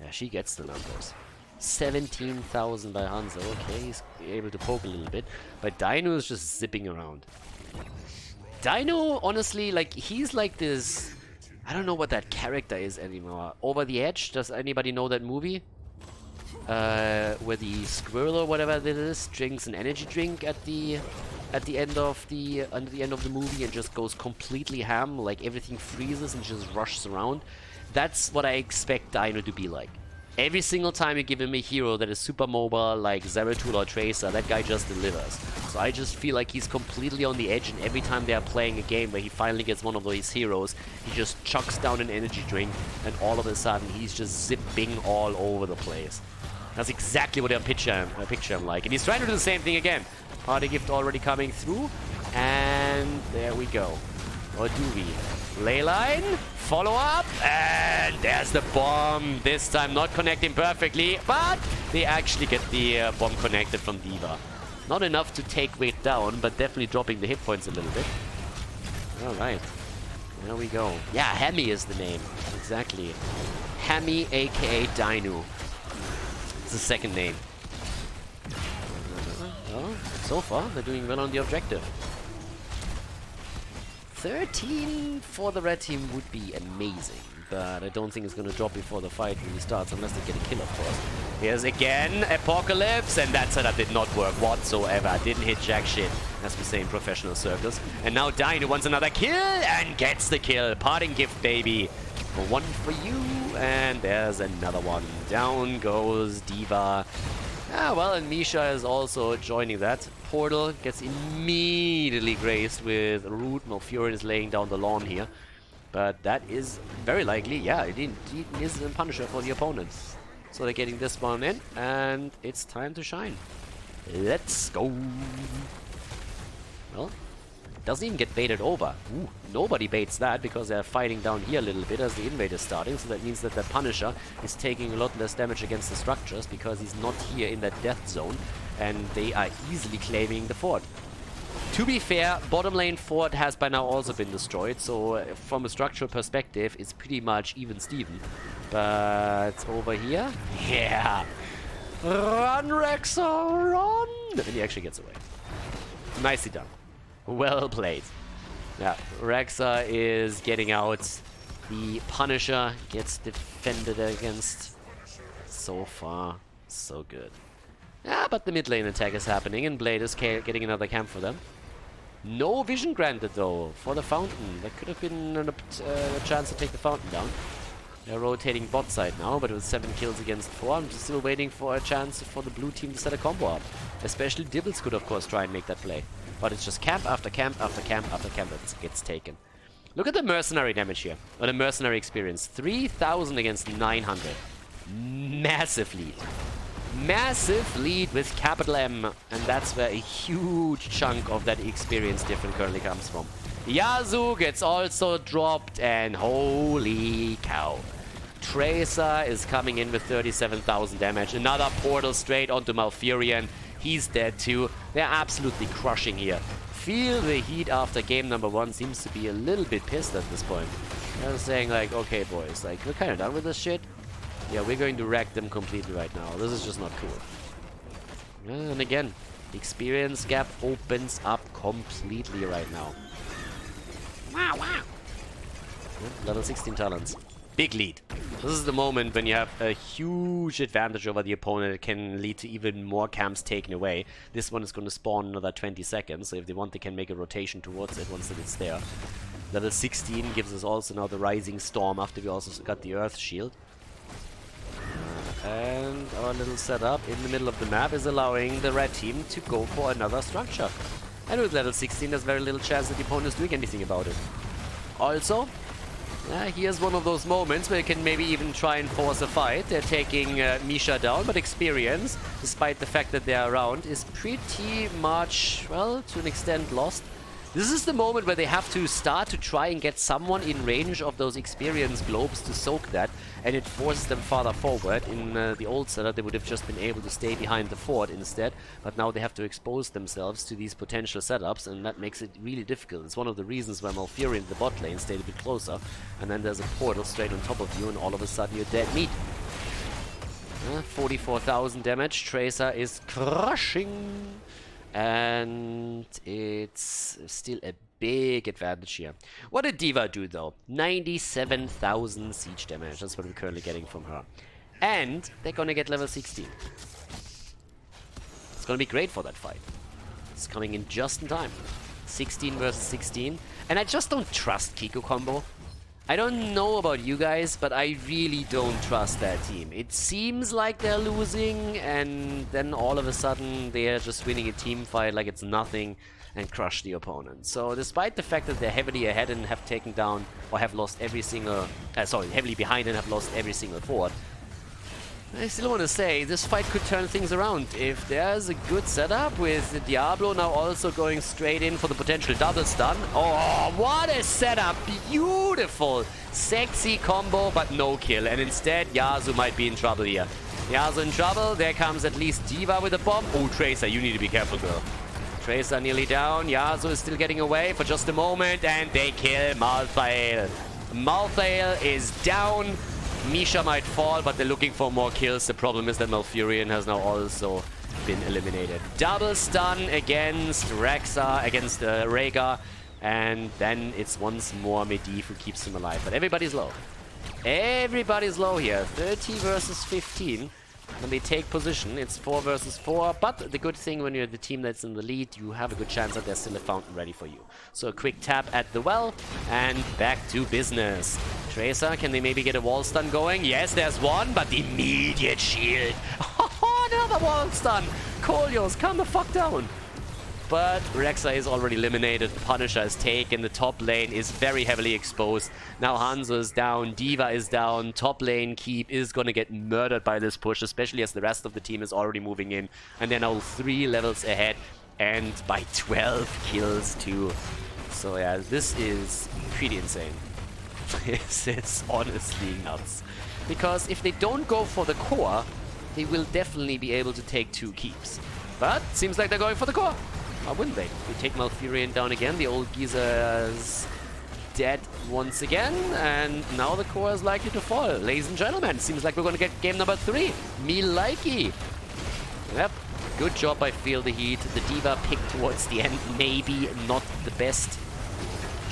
Yeah, she gets the numbers. 17,000 by Hanzo. Okay, he's able to poke a little bit. But Dino is just zipping around. Dino, honestly, like, he's like this... I don't know what that character is anymore. Over the Edge? Does anybody know that movie? Where the squirrel or whatever that is drinks an energy drink at the end of the movie and just goes completely ham, like everything freezes and just rushes around. That's what I expect Dino to be like. Every single time you give him a hero that is super mobile, like Zeratul or Tracer, that guy just delivers. So I just feel like he's completely on the edge, and every time they are playing a game where he finally gets one of these heroes, he just chucks down an energy drink, and all of a sudden he's just zipping all over the place. That's exactly what I picture him like. And he's trying to do the same thing again. Party gift already coming through. And there we go. Or do we? Leyline, follow up, and there's the bomb. This time not connecting perfectly, but they actually get the bomb connected from D.Va. Not enough to take weight down, but definitely dropping the hit points a little bit. Alright. There we go. Yeah, Hammy is the name. Exactly. Hammy, aka Dino. It's the second name. Well, so far, they're doing well on the objective. 13 for the red team would be amazing, but I don't think it's going to drop before the fight really starts, unless they get a kill, of course. Here's again Apocalypse, and that setup did not work whatsoever. Didn't hit jack shit, as we say in professional circles. And now Dino wants another kill, and gets the kill. Parting gift, baby. One for you, and there's another one. Down goes D.Va. Ah, well, and Misha is also joining that. Portal gets immediately graced with Root. Malfurion is laying down the lawn here. But that is very likely, yeah, it is a Punisher for the opponent. So they're getting this one in, and it's time to shine. Let's go. Well, doesn't even get baited over. Ooh, nobody baits that because they're fighting down here a little bit as the invade is starting. So that means that the Punisher is taking a lot less damage against the structures because he's not here in that death zone. And they are easily claiming the fort. To be fair, bottom lane fort has by now also been destroyed. So from a structural perspective, it's pretty much even Steven. But over here, yeah. Run, Rexa, run! And he actually gets away. Nicely done. Well played. Yeah, Rexa is getting out. The Punisher gets defended against. So far, so good. Yeah, but the mid lane attack is happening, and Blade is getting another camp for them. No vision granted, though, for the Fountain. That could have been a chance to take the Fountain down. They're rotating bot side now, but with 7 kills against 4, I'm just still waiting for a chance for the blue team to set a combo up. Especially Dibbles could, of course, try and make that play. But it's just camp after camp after camp after camp that gets taken. Look at the mercenary damage here, or the mercenary experience. 3,000 against 900. Massive lead. Massive lead with capital M, and that's where a huge chunk of that experience difference currently comes from. Yasuo gets also dropped, and holy cow. Tracer is coming in with 37,000 damage. Another portal straight onto Malfurion. He's dead too. They're absolutely crushing here. Feel the heat after game number 1 seems to be a little bit pissed at this point. They're saying like, okay boys, like we're kind of done with this shit. Yeah, we're going to wreck them completely right now. This is just not cool. And again, the experience gap opens up completely right now. Wow, wow. Level 16 talents. Big lead. This is the moment when you have a huge advantage over the opponent. It can lead to even more camps taken away. This one is going to spawn another 20 seconds, so if they want, they can make a rotation towards it once it's there. Level 16 gives us also now the Rising Storm after we also got the Earth Shield. And our little setup in the middle of the map is allowing the red team to go for another structure. And with level 16, there's very little chance that the opponent is doing anything about it. Also, here's one of those moments where you can maybe even try and force a fight. They're taking Misha down, but experience, despite the fact that they're around, is pretty much, well, to an extent lost. This is the moment where they have to start to try and get someone in range of those experience globes to soak that, and it forces them farther forward. In the old setup, they would have just been able to stay behind the fort instead, but now they have to expose themselves to these potential setups, and that makes it really difficult. It's one of the reasons why Malfurion in the bot lane stayed a bit closer, and then there's a portal straight on top of you, and all of a sudden you're dead meat. 44,000 damage. Tracer is crushing. And it's still a big advantage here. What did D.Va do though? 97,000 siege damage. That's what we're currently getting from her. And they're gonna get level 16. It's gonna be great for that fight. It's coming in just in time. 16 versus 16. And I just don't trust KiiKoo combo. I don't know about you guys, but I really don't trust that team. It seems like they're losing, and then all of a sudden they're just winning a team fight like it's nothing and crush the opponent. So despite the fact that they're heavily ahead and have taken down, or have lost every single, heavily behind and have lost every single fort, I still want to say this fight could turn things around. If there's a good setup with Diablo now also going straight in for the potential double stun. Oh, what a setup! Beautiful! Sexy combo, but no kill. And instead, Yasuo might be in trouble here. Yasuo in trouble. There comes at least D.Va with a bomb. Oh, Tracer, you need to be careful, girl. Tracer nearly down. Yasuo is still getting away for just a moment. And they kill Malthael. Malthael is down. Misha might fall, but they're looking for more kills. The problem is that Malfurion has now also been eliminated. Double stun against Rexa, against Rhaegar, and then it's once more Medivh who keeps him alive. But everybody's low. Everybody's low here. 30 versus 15. When they take position, it's 4 versus 4. But the good thing when you're the team that's in the lead, you have a good chance that there's still a fountain ready for you. So a quick tap at the well, and back to business. Tracer, can they maybe get a wall stun going? Yes, there's one, but the immediate shield. Another wall stun. Kolyos, calm the fuck down. But Rexa is already eliminated. Punisher is taken. The top lane is very heavily exposed. Now Hanzo is down. D.Va is down. Top lane Keep is going to get murdered by this push, especially as the rest of the team is already moving in. And they're now 3 levels ahead and by 12 kills too. So yeah, this is pretty insane. This is honestly nuts. Because if they don't go for the core, they will definitely be able to take 2 keeps. But seems like they're going for the core. Why wouldn't they? We take Malfurion down again. The old geezer's dead once again. And now the core is likely to fall. Ladies and gentlemen, seems like we're going to get game number 3. Me likey. Yep. Good job by Feel the Heat. The D.Va pick towards the end. Maybe not the best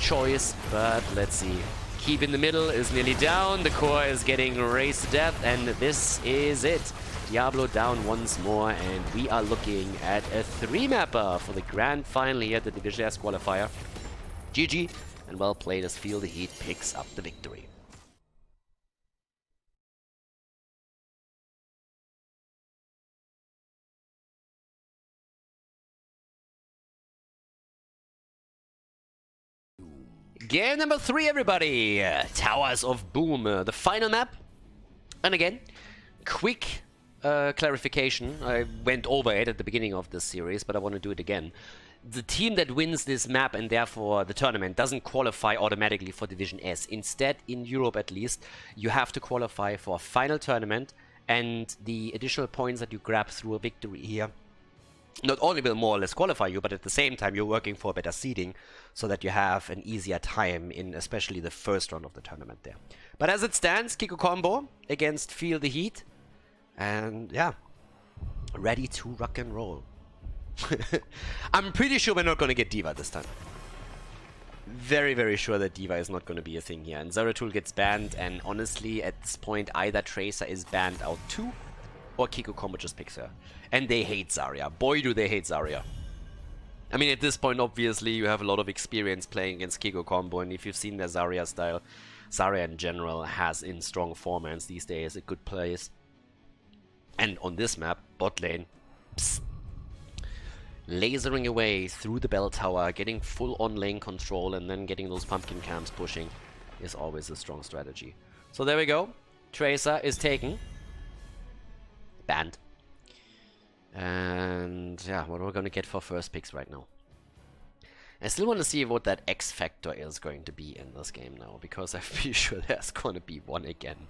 choice, but let's see. Keep in the middle is nearly down. The core is getting razed to death. And this is it. Diablo down once more, and we are looking at a 3-mapper for the grand final here at the Division S Qualifier. GG, and well played as Feel the Heat picks up the victory. Game number 3, everybody! Towers of Boom, the final map. And again, quick clarification. I went over it at the beginning of this series, but I want to do it again. The team that wins this map and therefore the tournament doesn't qualify automatically for Division S. Instead, in Europe at least, you have to qualify for a final tournament, and the additional points that you grab through a victory here not only will more or less qualify you, but at the same time you're working for better seeding so that you have an easier time in especially the first round of the tournament there. But as it stands, KiiKoo combo against Feel the Heat. And yeah, ready to rock and roll. I'm pretty sure we're not going to get D.Va this time. Very, very sure that D.Va is not going to be a thing here. And Zeratul gets banned, and honestly, at this point, either Tracer is banned out too, or KiiKoo combo just picks her. And they hate Zarya. Boy, do they hate Zarya. I mean, at this point, obviously, you have a lot of experience playing against KiiKoo combo, and if you've seen their Zarya style, Zarya in general has in strong formats these days a good place. And on this map, bot lane, psst, lasering away through the bell tower, getting full on lane control, and then getting those pumpkin camps pushing is always a strong strategy. So there we go. Tracer is taken. Banned. And yeah, what are we going to get for first picks right now? I still want to see what that X factor is going to be in this game now, because I'm pretty sure there's going to be one again.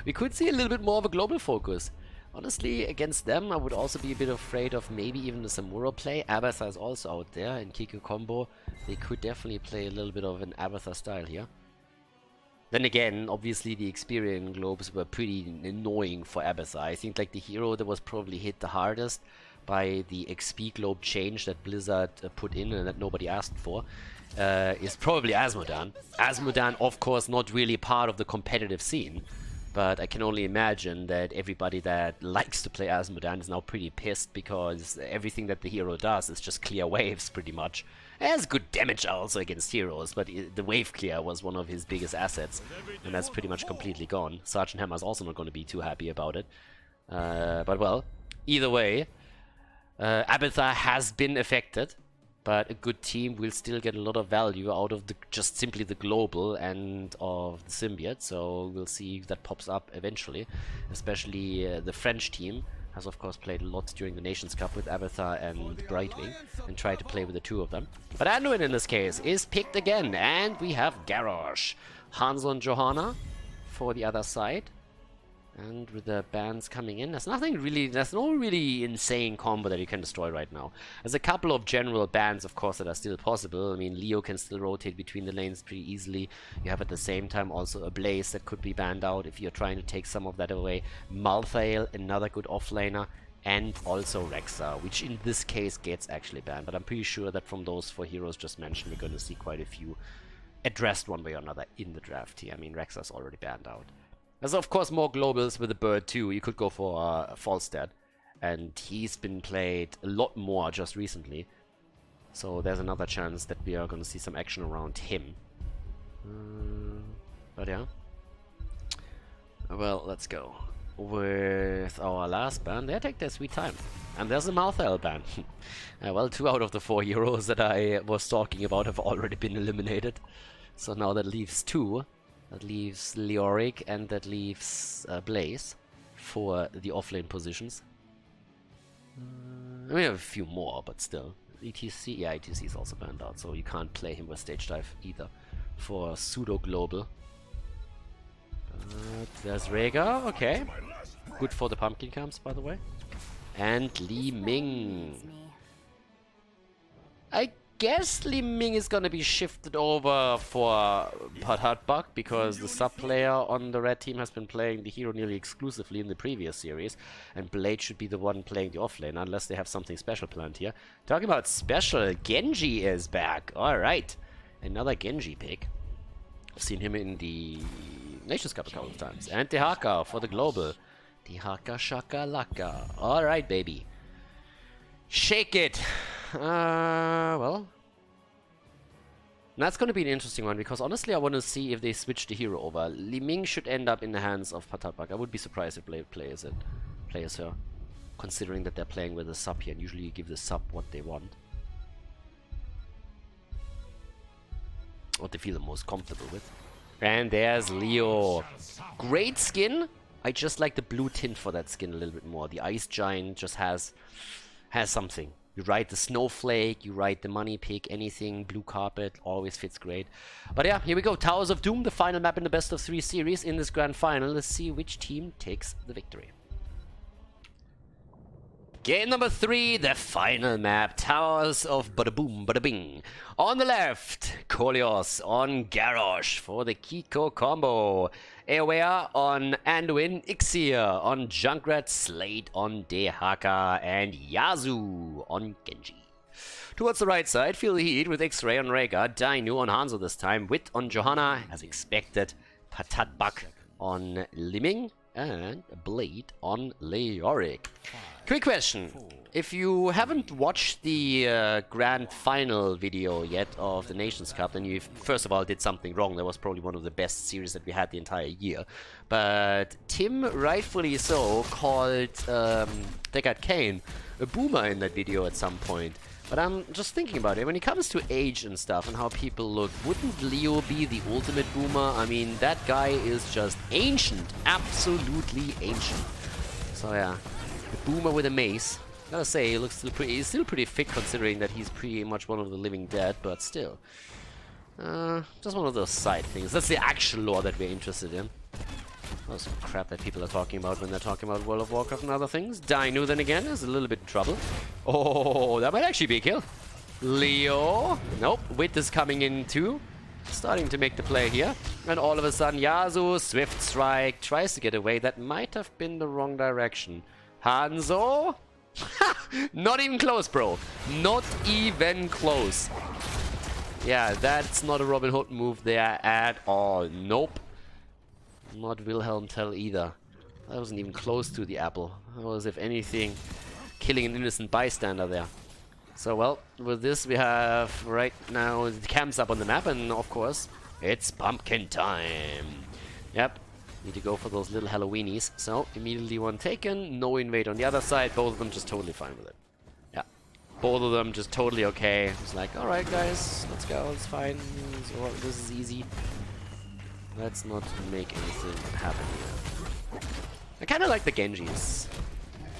We could see a little bit more of a global focus. Honestly, against them, I would also be a bit afraid of maybe even the Samuro play. Abathar is also out there, and KiiKoo combo, they could definitely play a little bit of an Abathar style here. Then again, obviously the Experian globes were pretty annoying for Abathar. I think like the hero that was probably hit the hardest by the XP globe change that Blizzard put in and that nobody asked for is probably Azmodan. Azmodan, of course, not really part of the competitive scene. But I can only imagine that everybody that likes to play Azmodan is now pretty pissed because everything that the hero does is just clear waves, pretty much. It has good damage also against heroes, but the wave clear was one of his biggest assets, and that's pretty much completely gone. Sergeant Hammer's also not going to be too happy about it. But well, either way, Abathar has been affected. But a good team will still get a lot of value out of just simply the global and of the symbiote. So we'll see if that pops up eventually. Especially the French team has of course played a lot during the Nations Cup with Abathar and Brightwing and tried to play with the two of them. But Anduin in this case is picked again, and we have Garrosh, Hansel and Johanna for the other side. And with the bans coming in, there's no really insane combo that you can destroy right now. There's a couple of general bans, of course, that are still possible. I mean, Leo can still rotate between the lanes pretty easily. You have at the same time also a Blaze that could be banned out if you're trying to take some of that away. Malthael, another good offlaner, and also Rexa, which in this case gets actually banned. But I'm pretty sure that from those 4 heroes just mentioned, we're going to see quite a few addressed one way or another in the draft here. I mean, Rexa's already banned out. There's of course more globals with the bird too. You could go for Falstad, and he's been played a lot more just recently. So there's another chance that we are going to see some action around him. But yeah. Well, let's go with our last ban. They take their sweet time. And there's a Malthael ban. Well, 2 out of the 4 heroes that I was talking about have already been eliminated. So now that leaves 2. That leaves Leoric and that leaves Blaze for the offlane positions. We have a few more, but still. ETC, yeah, ETC is also banned out, so you can't play him with stage dive either for pseudo global. There's Rhaegar, okay. Good for the pumpkin camps, by the way. And Li Ming. I guess Li Ming is gonna be shifted over for Padhatbak because the sub player on the red team has been playing the hero nearly exclusively in the previous series, and Blade should be the one playing the offlane unless they have something special planned here. Talking about special, Genji is back. Alright, another Genji pick. I've seen him in the Nations Cup a couple of times. And Dehaka for the global. Haka shaka laka. Alright, baby. Shake it. Well. That's going to be an interesting one, because honestly I want to see if they switch the hero over. Li Ming should end up in the hands of Patapak. I would be surprised if Blade plays her. Considering that they're playing with a sub here, and usually you give the sub what they want. What they feel the most comfortable with. And there's Leo. Great skin. I just like the blue tint for that skin a little bit more. The Ice Giant just has something. You ride the Snowflake, you ride the Money Pig, anything, blue carpet, always fits great. But yeah, here we go. Towers of Doom, the final map in the best of 3 series in this grand final. Let's see which team takes the victory. Game number 3, the final map, Towers of Bada Boom Bada Bing. On the left, Kolios on Garrosh for the KiiKoo combo. Aware on Anduin, Ixir on Junkrat, Slate on Dehaka, and Yazu on Genji. Towards the right side, Feel the Heat with X-Ray on Rhaegar, Dainu on Hanzo this time, Wit on Johanna, as expected, Patatbak on Liming, and Blade on Leoric. Quick question. If you haven't watched the grand final video yet of the Nations Cup, then you first of all did something wrong. That was probably one of the best series that we had the entire year. But Tim, rightfully so, called Deckard Cain a boomer in that video at some point. But I'm just thinking about it. When it comes to age and stuff and how people look, wouldn't Leo be the ultimate boomer? I mean, that guy is just ancient. Absolutely ancient. So yeah, the boomer with a mace. Gotta say, he looks he's still pretty fit considering that he's pretty much one of the living dead, but still. Just one of those side things. That's the actual lore that we're interested in. Oh, some crap that people are talking about when they're talking about World of Warcraft and other things. Dainu then again is a little bit in trouble. Oh, that might actually be a kill. Leo. Nope, Wit is coming in too. Starting to make the play here. And all of a sudden Yasuo, Swift Strike, tries to get away. That might have been the wrong direction. Hanzo. Not even close, bro. Not even close. Yeah, that's not a Robin Hood move there at all. Nope. Not Wilhelm Tell either. That wasn't even close to the apple. That was, if anything, killing an innocent bystander there. So, well, with this we have right now the camps up on the map, and of course, it's pumpkin time. Yep. Need to go for those little Halloweenies. So, immediately one taken, no invade on the other side, both of them just totally fine with it. Yeah. Both of them just totally okay. It's like, alright guys, let's go, it's fine. This is easy. Let's not make anything happen here. I kinda like the Genji's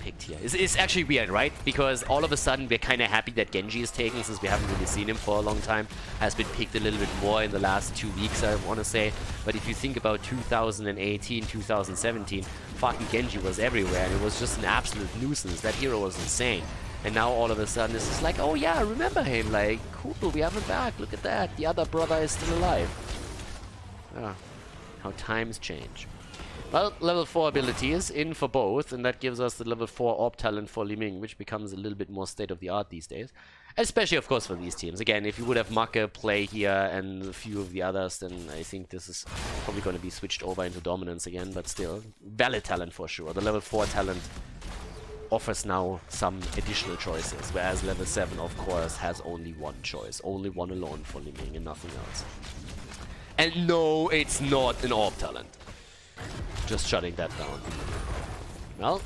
picked here. It's actually weird, right? Because all of a sudden we're kinda happy that Genji is taken, since we haven't really seen him for a long time. Has been picked a little bit more in the last 2 weeks, I wanna say. But if you think about 2018, 2017, fucking Genji was everywhere, and it was just an absolute nuisance. That hero was insane. And now all of a sudden it's just like, oh yeah, I remember him, like, cool, we have him back, look at that, the other brother is still alive. Ah, how times change. Well, level 4 abilities in for both, and that gives us the level 4 Orb Talent for Li Ming, which becomes a little bit more state-of-the-art these days. Especially, of course, for these teams. Again, if you would have Maka play here and a few of the others, then I think this is probably going to be switched over into Dominance again, but still, valid talent for sure. The level 4 talent offers now some additional choices, whereas level 7, of course, has only one choice. Only one alone for Li Ming and nothing else. And no, it's not an Orb Talent. Just shutting that down. Well,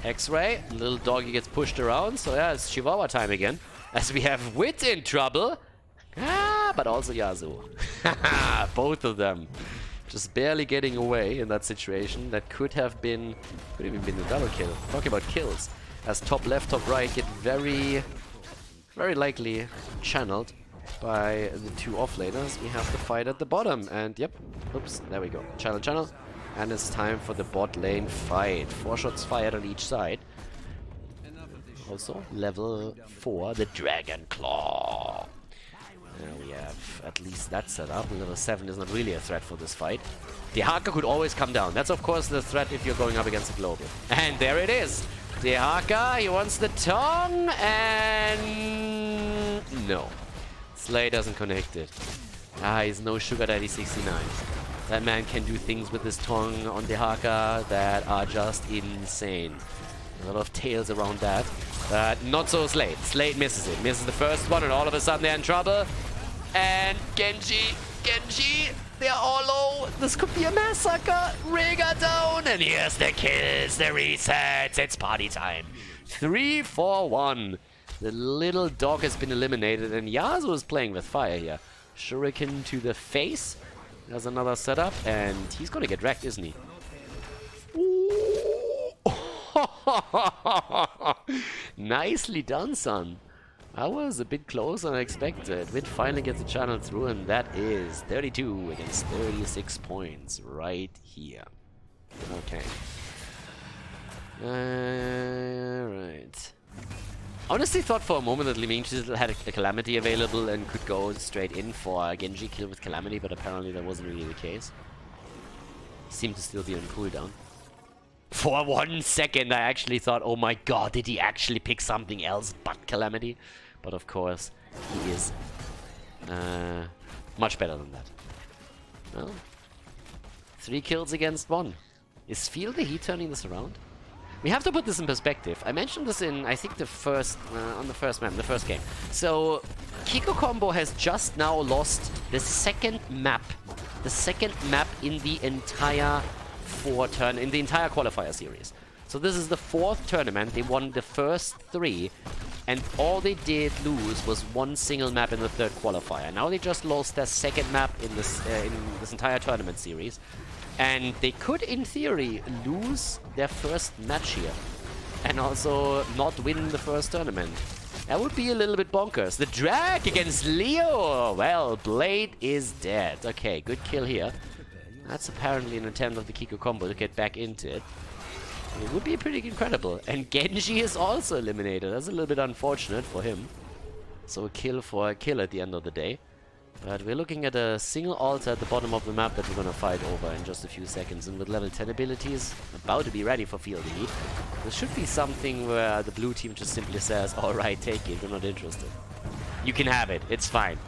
X-Ray, little doggy gets pushed around, so yeah, it's Chihuahua time again. As we have Wit in trouble. Ah, but also Yasuo. Both of them just barely getting away in that situation. That could have been, could even been a double kill. Talking about kills. As top left, top right get very likely channeled by the 2 offlaners. We have the fight at the bottom, and yep, oops, there we go. Channel. And it's time for the bot lane fight. 4 shots fired on each side. Also, level 4, the Dragon Claw. There we have at least that set up. Level 7 is not really a threat for this fight. The Haka could always come down. That's of course the threat if you're going up against a global. And there it is. The Haka, he wants the tongue, and no. Slay doesn't connect it. Ah, he's no Sugar Daddy 69. That man can do things with his tongue on Dehaka that are just insane. A lot of tales around that. But not so Slade. Slade misses it. Misses the first one, and all of a sudden they're in trouble. And Genji, they're all low. This could be a massacre. Rigger down, and here's the kills, the resets. It's party time. 3-4-1. The little dog has been eliminated, and Yasuo is playing with fire here. Shuriken to the face. There's another setup, and he's gonna get wrecked, isn't he? Nicely done, son. I was a bit closer than I expected. Wit finally gets the channel through, and that is 32 against 36 points right here. Okay. Right. Honestly thought for a moment that Liming had a Calamity available and could go straight in for a Genji kill with Calamity, but apparently that wasn't really the case. Seemed to still be on cooldown. For 1 second I actually thought, oh my god, did he actually pick something else but Calamity? But of course, he is much better than that. Well, 3 kills against 1. Is Feel the Heat turning this around? We have to put this in perspective. I mentioned this in, I think, the first, on the first map, the first game. So, KiiKoo combo has just now lost the second map in the entire in the entire qualifier series. So this is the 4th tournament. They won the first 3, and all they did lose was 1 single map in the 3rd qualifier. Now they just lost their 2nd map in this entire tournament series, and they could, in theory, lose their first match here, and also not win the first tournament. That would be a little bit bonkers. The drag against Leo. Well, Blade is dead. Okay, good kill here. That's apparently an attempt of the KiiKoo combo to get back into it. It would be pretty incredible. And Genji is also eliminated. That's a little bit unfortunate for him. So a kill for a kill at the end of the day. But we're looking at a single altar at the bottom of the map that we're going to fight over in just a few seconds. And with level 10 abilities, about to be ready for field elite. This should be something where the blue team just simply says, alright, take it, we're not interested. You can have it, it's fine.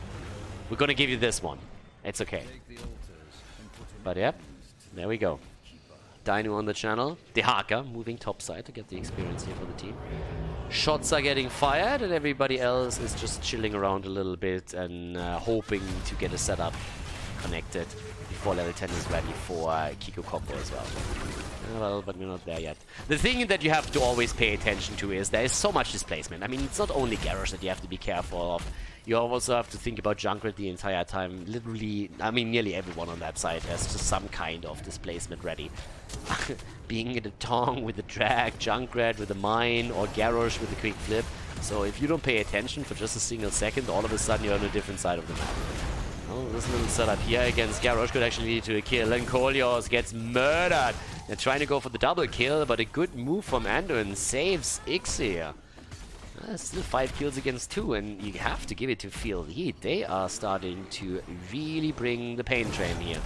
We're going to give you this one. It's okay. But yep, there we go. Dino on the channel. Dehaka moving topside to get the experience here for the team. Shots are getting fired, and everybody else is just chilling around a little bit and hoping to get a setup connected before level 10 is ready for KiiKoo combo as well. Well, but we're not there yet. The thing that you have to always pay attention to is there is so much displacement. I mean, it's not only Garrosh that you have to be careful of. You also have to think about Junkrat the entire time. Literally, I mean, nearly everyone on that side has just some kind of displacement ready. Being in a Tong with a drag, Junkrat with a mine, or Garrosh with a quick flip. So if you don't pay attention for just a single second, all of a sudden you're on a different side of the map. Oh, this little setup here against Garrosh could actually lead to a kill, and Kolios gets murdered. They're trying to go for the double kill, but a good move from Anduin saves Ixia. Still 5 kills against 2, and you have to give it to Field Heat. They are starting to really bring the pain train here.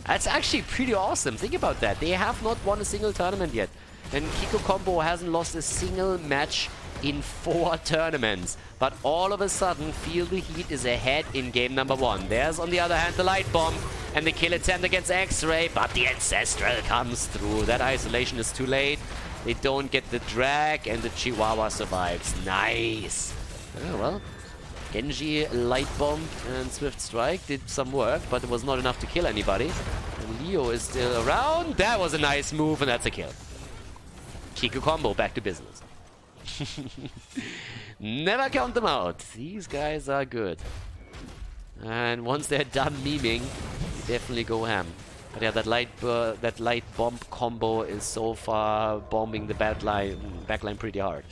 That's actually pretty awesome. Think about that. They have not won a single tournament yet. And KiiKoo combo hasn't lost a single match in 4 tournaments. But all of a sudden, Feel the Heat is ahead in game number 1. There's, on the other hand, the Light Bomb and the kill attempt against X-Ray, but the Ancestral comes through. That isolation is too late. They don't get the drag, and the Chihuahua survives. Nice! Oh, well, Genji, Light Bomb, and Swift Strike did some work, but it was not enough to kill anybody. And Leo is still around. That was a nice move, and that's a kill. KiiKoo combo, back to business. Never count them out. These guys are good. And once they're done memeing, they definitely go ham. But yeah, that light bomb combo is so far bombing the backline pretty hard.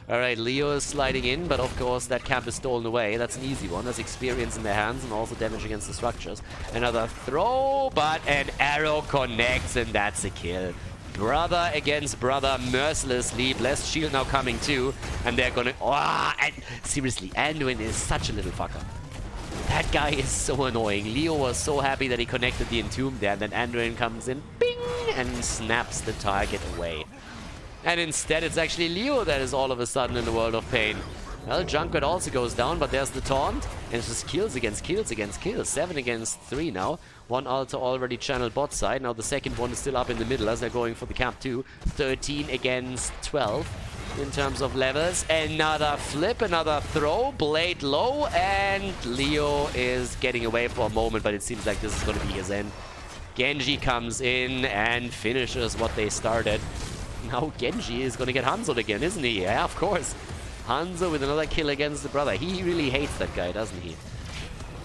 Alright, Leo is sliding in, but of course that camp is stolen away. That's an easy one. That's experience in their hands and also damage against the structures. Another throw, but an arrow connects, and that's a kill. Brother against brother mercilessly. Blessed Shield now coming too, and they're gonna... Oh, and seriously, Anduin is such a little fucker. That guy is so annoying. Leo was so happy that he connected the Entomb there, and then Anduin comes in, bing, and snaps the target away. And instead, it's actually Leo that is all of a sudden in the world of pain. Well, Junkrat also goes down, but there's the taunt. And it's just kills against kills against kills. 7 against 3 now. One altar already channeled bot side. Now the second one is still up in the middle as they're going for the camp too. 13 against 12 in terms of levels. Another flip, another throw. Blade low, and Leo is getting away for a moment, but it seems like this is going to be his end. Genji comes in and finishes what they started. Now Genji is going to get Hanzo again, isn't he? Yeah, of course. Hanzo with another kill against the brother. He really hates that guy, doesn't he?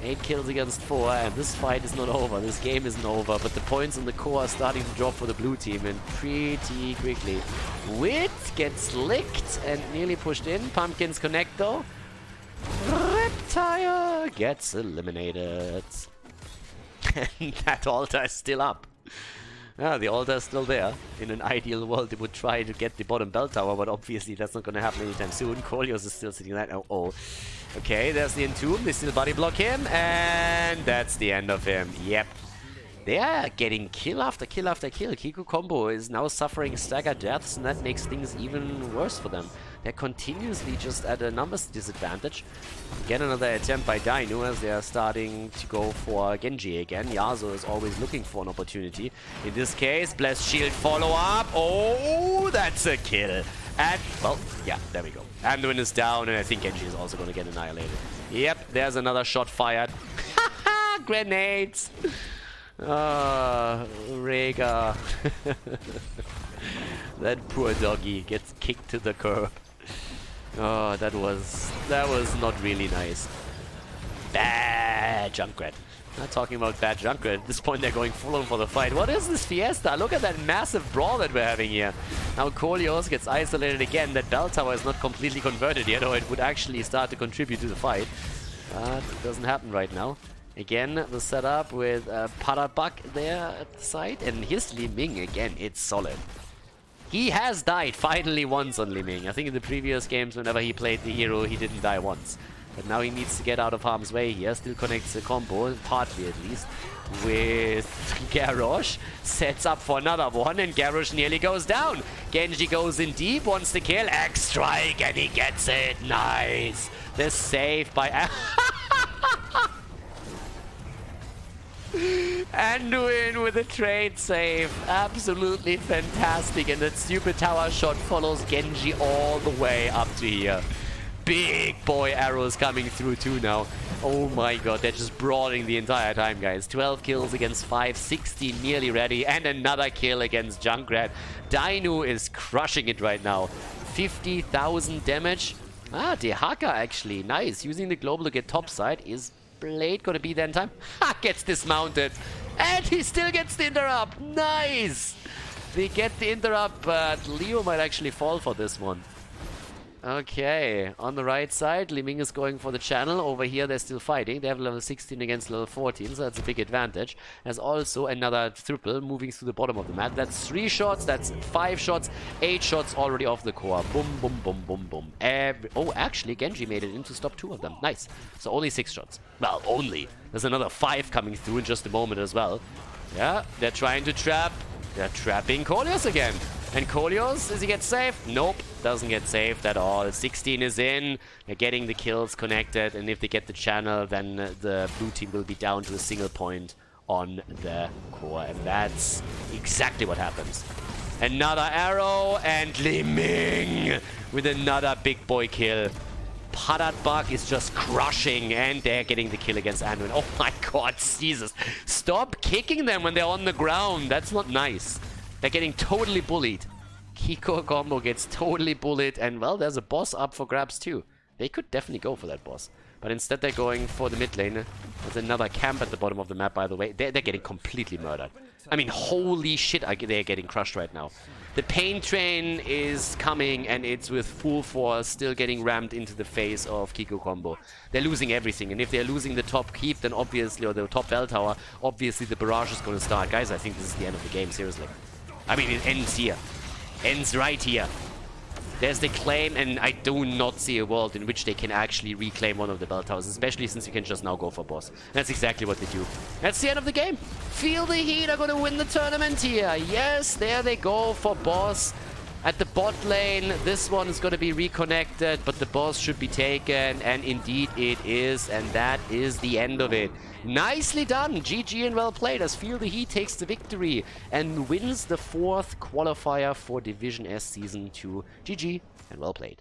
8 kills against 4, and this fight is not over. This game isn't over, but the points on the core are starting to drop for the blue team, and pretty quickly. Wit gets licked and nearly pushed in. Pumpkins connect though. Reptile gets eliminated. And that altar is still up. Yeah, the altar is still there. In an ideal world, they would try to get the bottom bell tower, but obviously that's not going to happen anytime soon. Kolios is still sitting there. Oh. Okay, there's the Entomb. They still body block him, and that's the end of him. Yep. They are getting kill after kill after kill. KiiKoo combo is now suffering staggered deaths, and that makes things even worse for them. They're continuously just at a numbers disadvantage. Again, another attempt by Dainu as they are starting to go for Genji again. Yasuo is always looking for an opportunity. In this case, Blessed Shield follow-up. Oh, that's a kill. And, well, yeah, there we go. Anduin is down, and I think Genji is also going to get annihilated. Yep, there's another shot fired. Grenades! Rega. That poor doggy gets kicked to the curb. Oh, that was not really nice. Bad Junkrat. Not talking about bad Junkrat. At this point, they're going full on for the fight. What is this fiesta? Look at that massive brawl that we're having here. Now Kolios gets isolated again. That bell tower is not completely converted yet, or it would actually start to contribute to the fight. But it doesn't happen right now. Again, the setup with Parabak there at the side. And here's Li Ming again. It's solid. He has died finally once on Li Ming. I think in the previous games, whenever he played the hero, he didn't die once. But now he needs to get out of harm's way here. Still connects the combo, partly at least, with Garrosh. Sets up for another one, and Garrosh nearly goes down. Genji goes in deep, wants to kill. X-Strike, and he gets it. Nice. The save by... Anduin with a trade save. Absolutely fantastic. And that stupid tower shot follows Genji all the way up to here. Big boy arrows coming through too now. Oh my god, they're just brawling the entire time, guys. 12 kills against 5, 16 nearly ready, and another kill against Junkrat. Dainu is crushing it right now. 50,000 damage. Ah, Dehaka actually. Nice. Using the global to get topside. Is Blade gonna be there in time? Ha! Gets dismounted. And he still gets the interrupt. Nice! They get the interrupt, but Leo might actually fall for this one. Okay, on the right side, Li Ming is going for the channel. Over here, they're still fighting. They have level 16 against level 14, so that's a big advantage. There's also another triple moving through the bottom of the map. That's 3 shots, that's 5 shots, 8 shots already off the core. Boom, boom, boom, boom, boom. Oh, actually, Genji made it in to stop 2 of them. Nice. So only 6 shots. Well, only. There's another 5 coming through in just a moment as well. Yeah, they're trying to trap. They're trapping Kolios again. And Kolios, does he get saved? Nope, doesn't get saved at all. 16 is in, they're getting the kills connected, and if they get the channel, then the blue team will be down to a single point on the core, and that's exactly what happens. Another arrow, and Li Ming with another big boy kill. Padatbak is just crushing, and they're getting the kill against Anduin. Oh my god, Jesus. Stop kicking them when they're on the ground. That's not nice. They're getting totally bullied. KiiKoo combo gets totally bullied, and well, there's a boss up for grabs too. They could definitely go for that boss. But instead they're going for the mid lane. There's another camp at the bottom of the map, by the way. They're getting completely murdered. I mean, holy shit, they're getting crushed right now. The pain train is coming, and it's with full force still getting rammed into the face of KiiKoo combo. They're losing everything, and if they're losing the top keep, then obviously, or the top bell tower, obviously the barrage is going to start. Guys, I think this is the end of the game, seriously. I mean, it ends here. Ends right here. There's the claim, and I do not see a world in which they can actually reclaim one of the bell towers, especially since you can just now go for boss. That's exactly what they do. That's the end of the game. Feel the Heat are going to win the tournament here. Yes, there they go for boss. At the bot lane, this one is going to be reconnected, but the boss should be taken, and indeed it is, and that is the end of it. Nicely done, GG and well played, as Feel the Heat takes the victory and wins the 4th qualifier for Division S Season 2. GG and well played.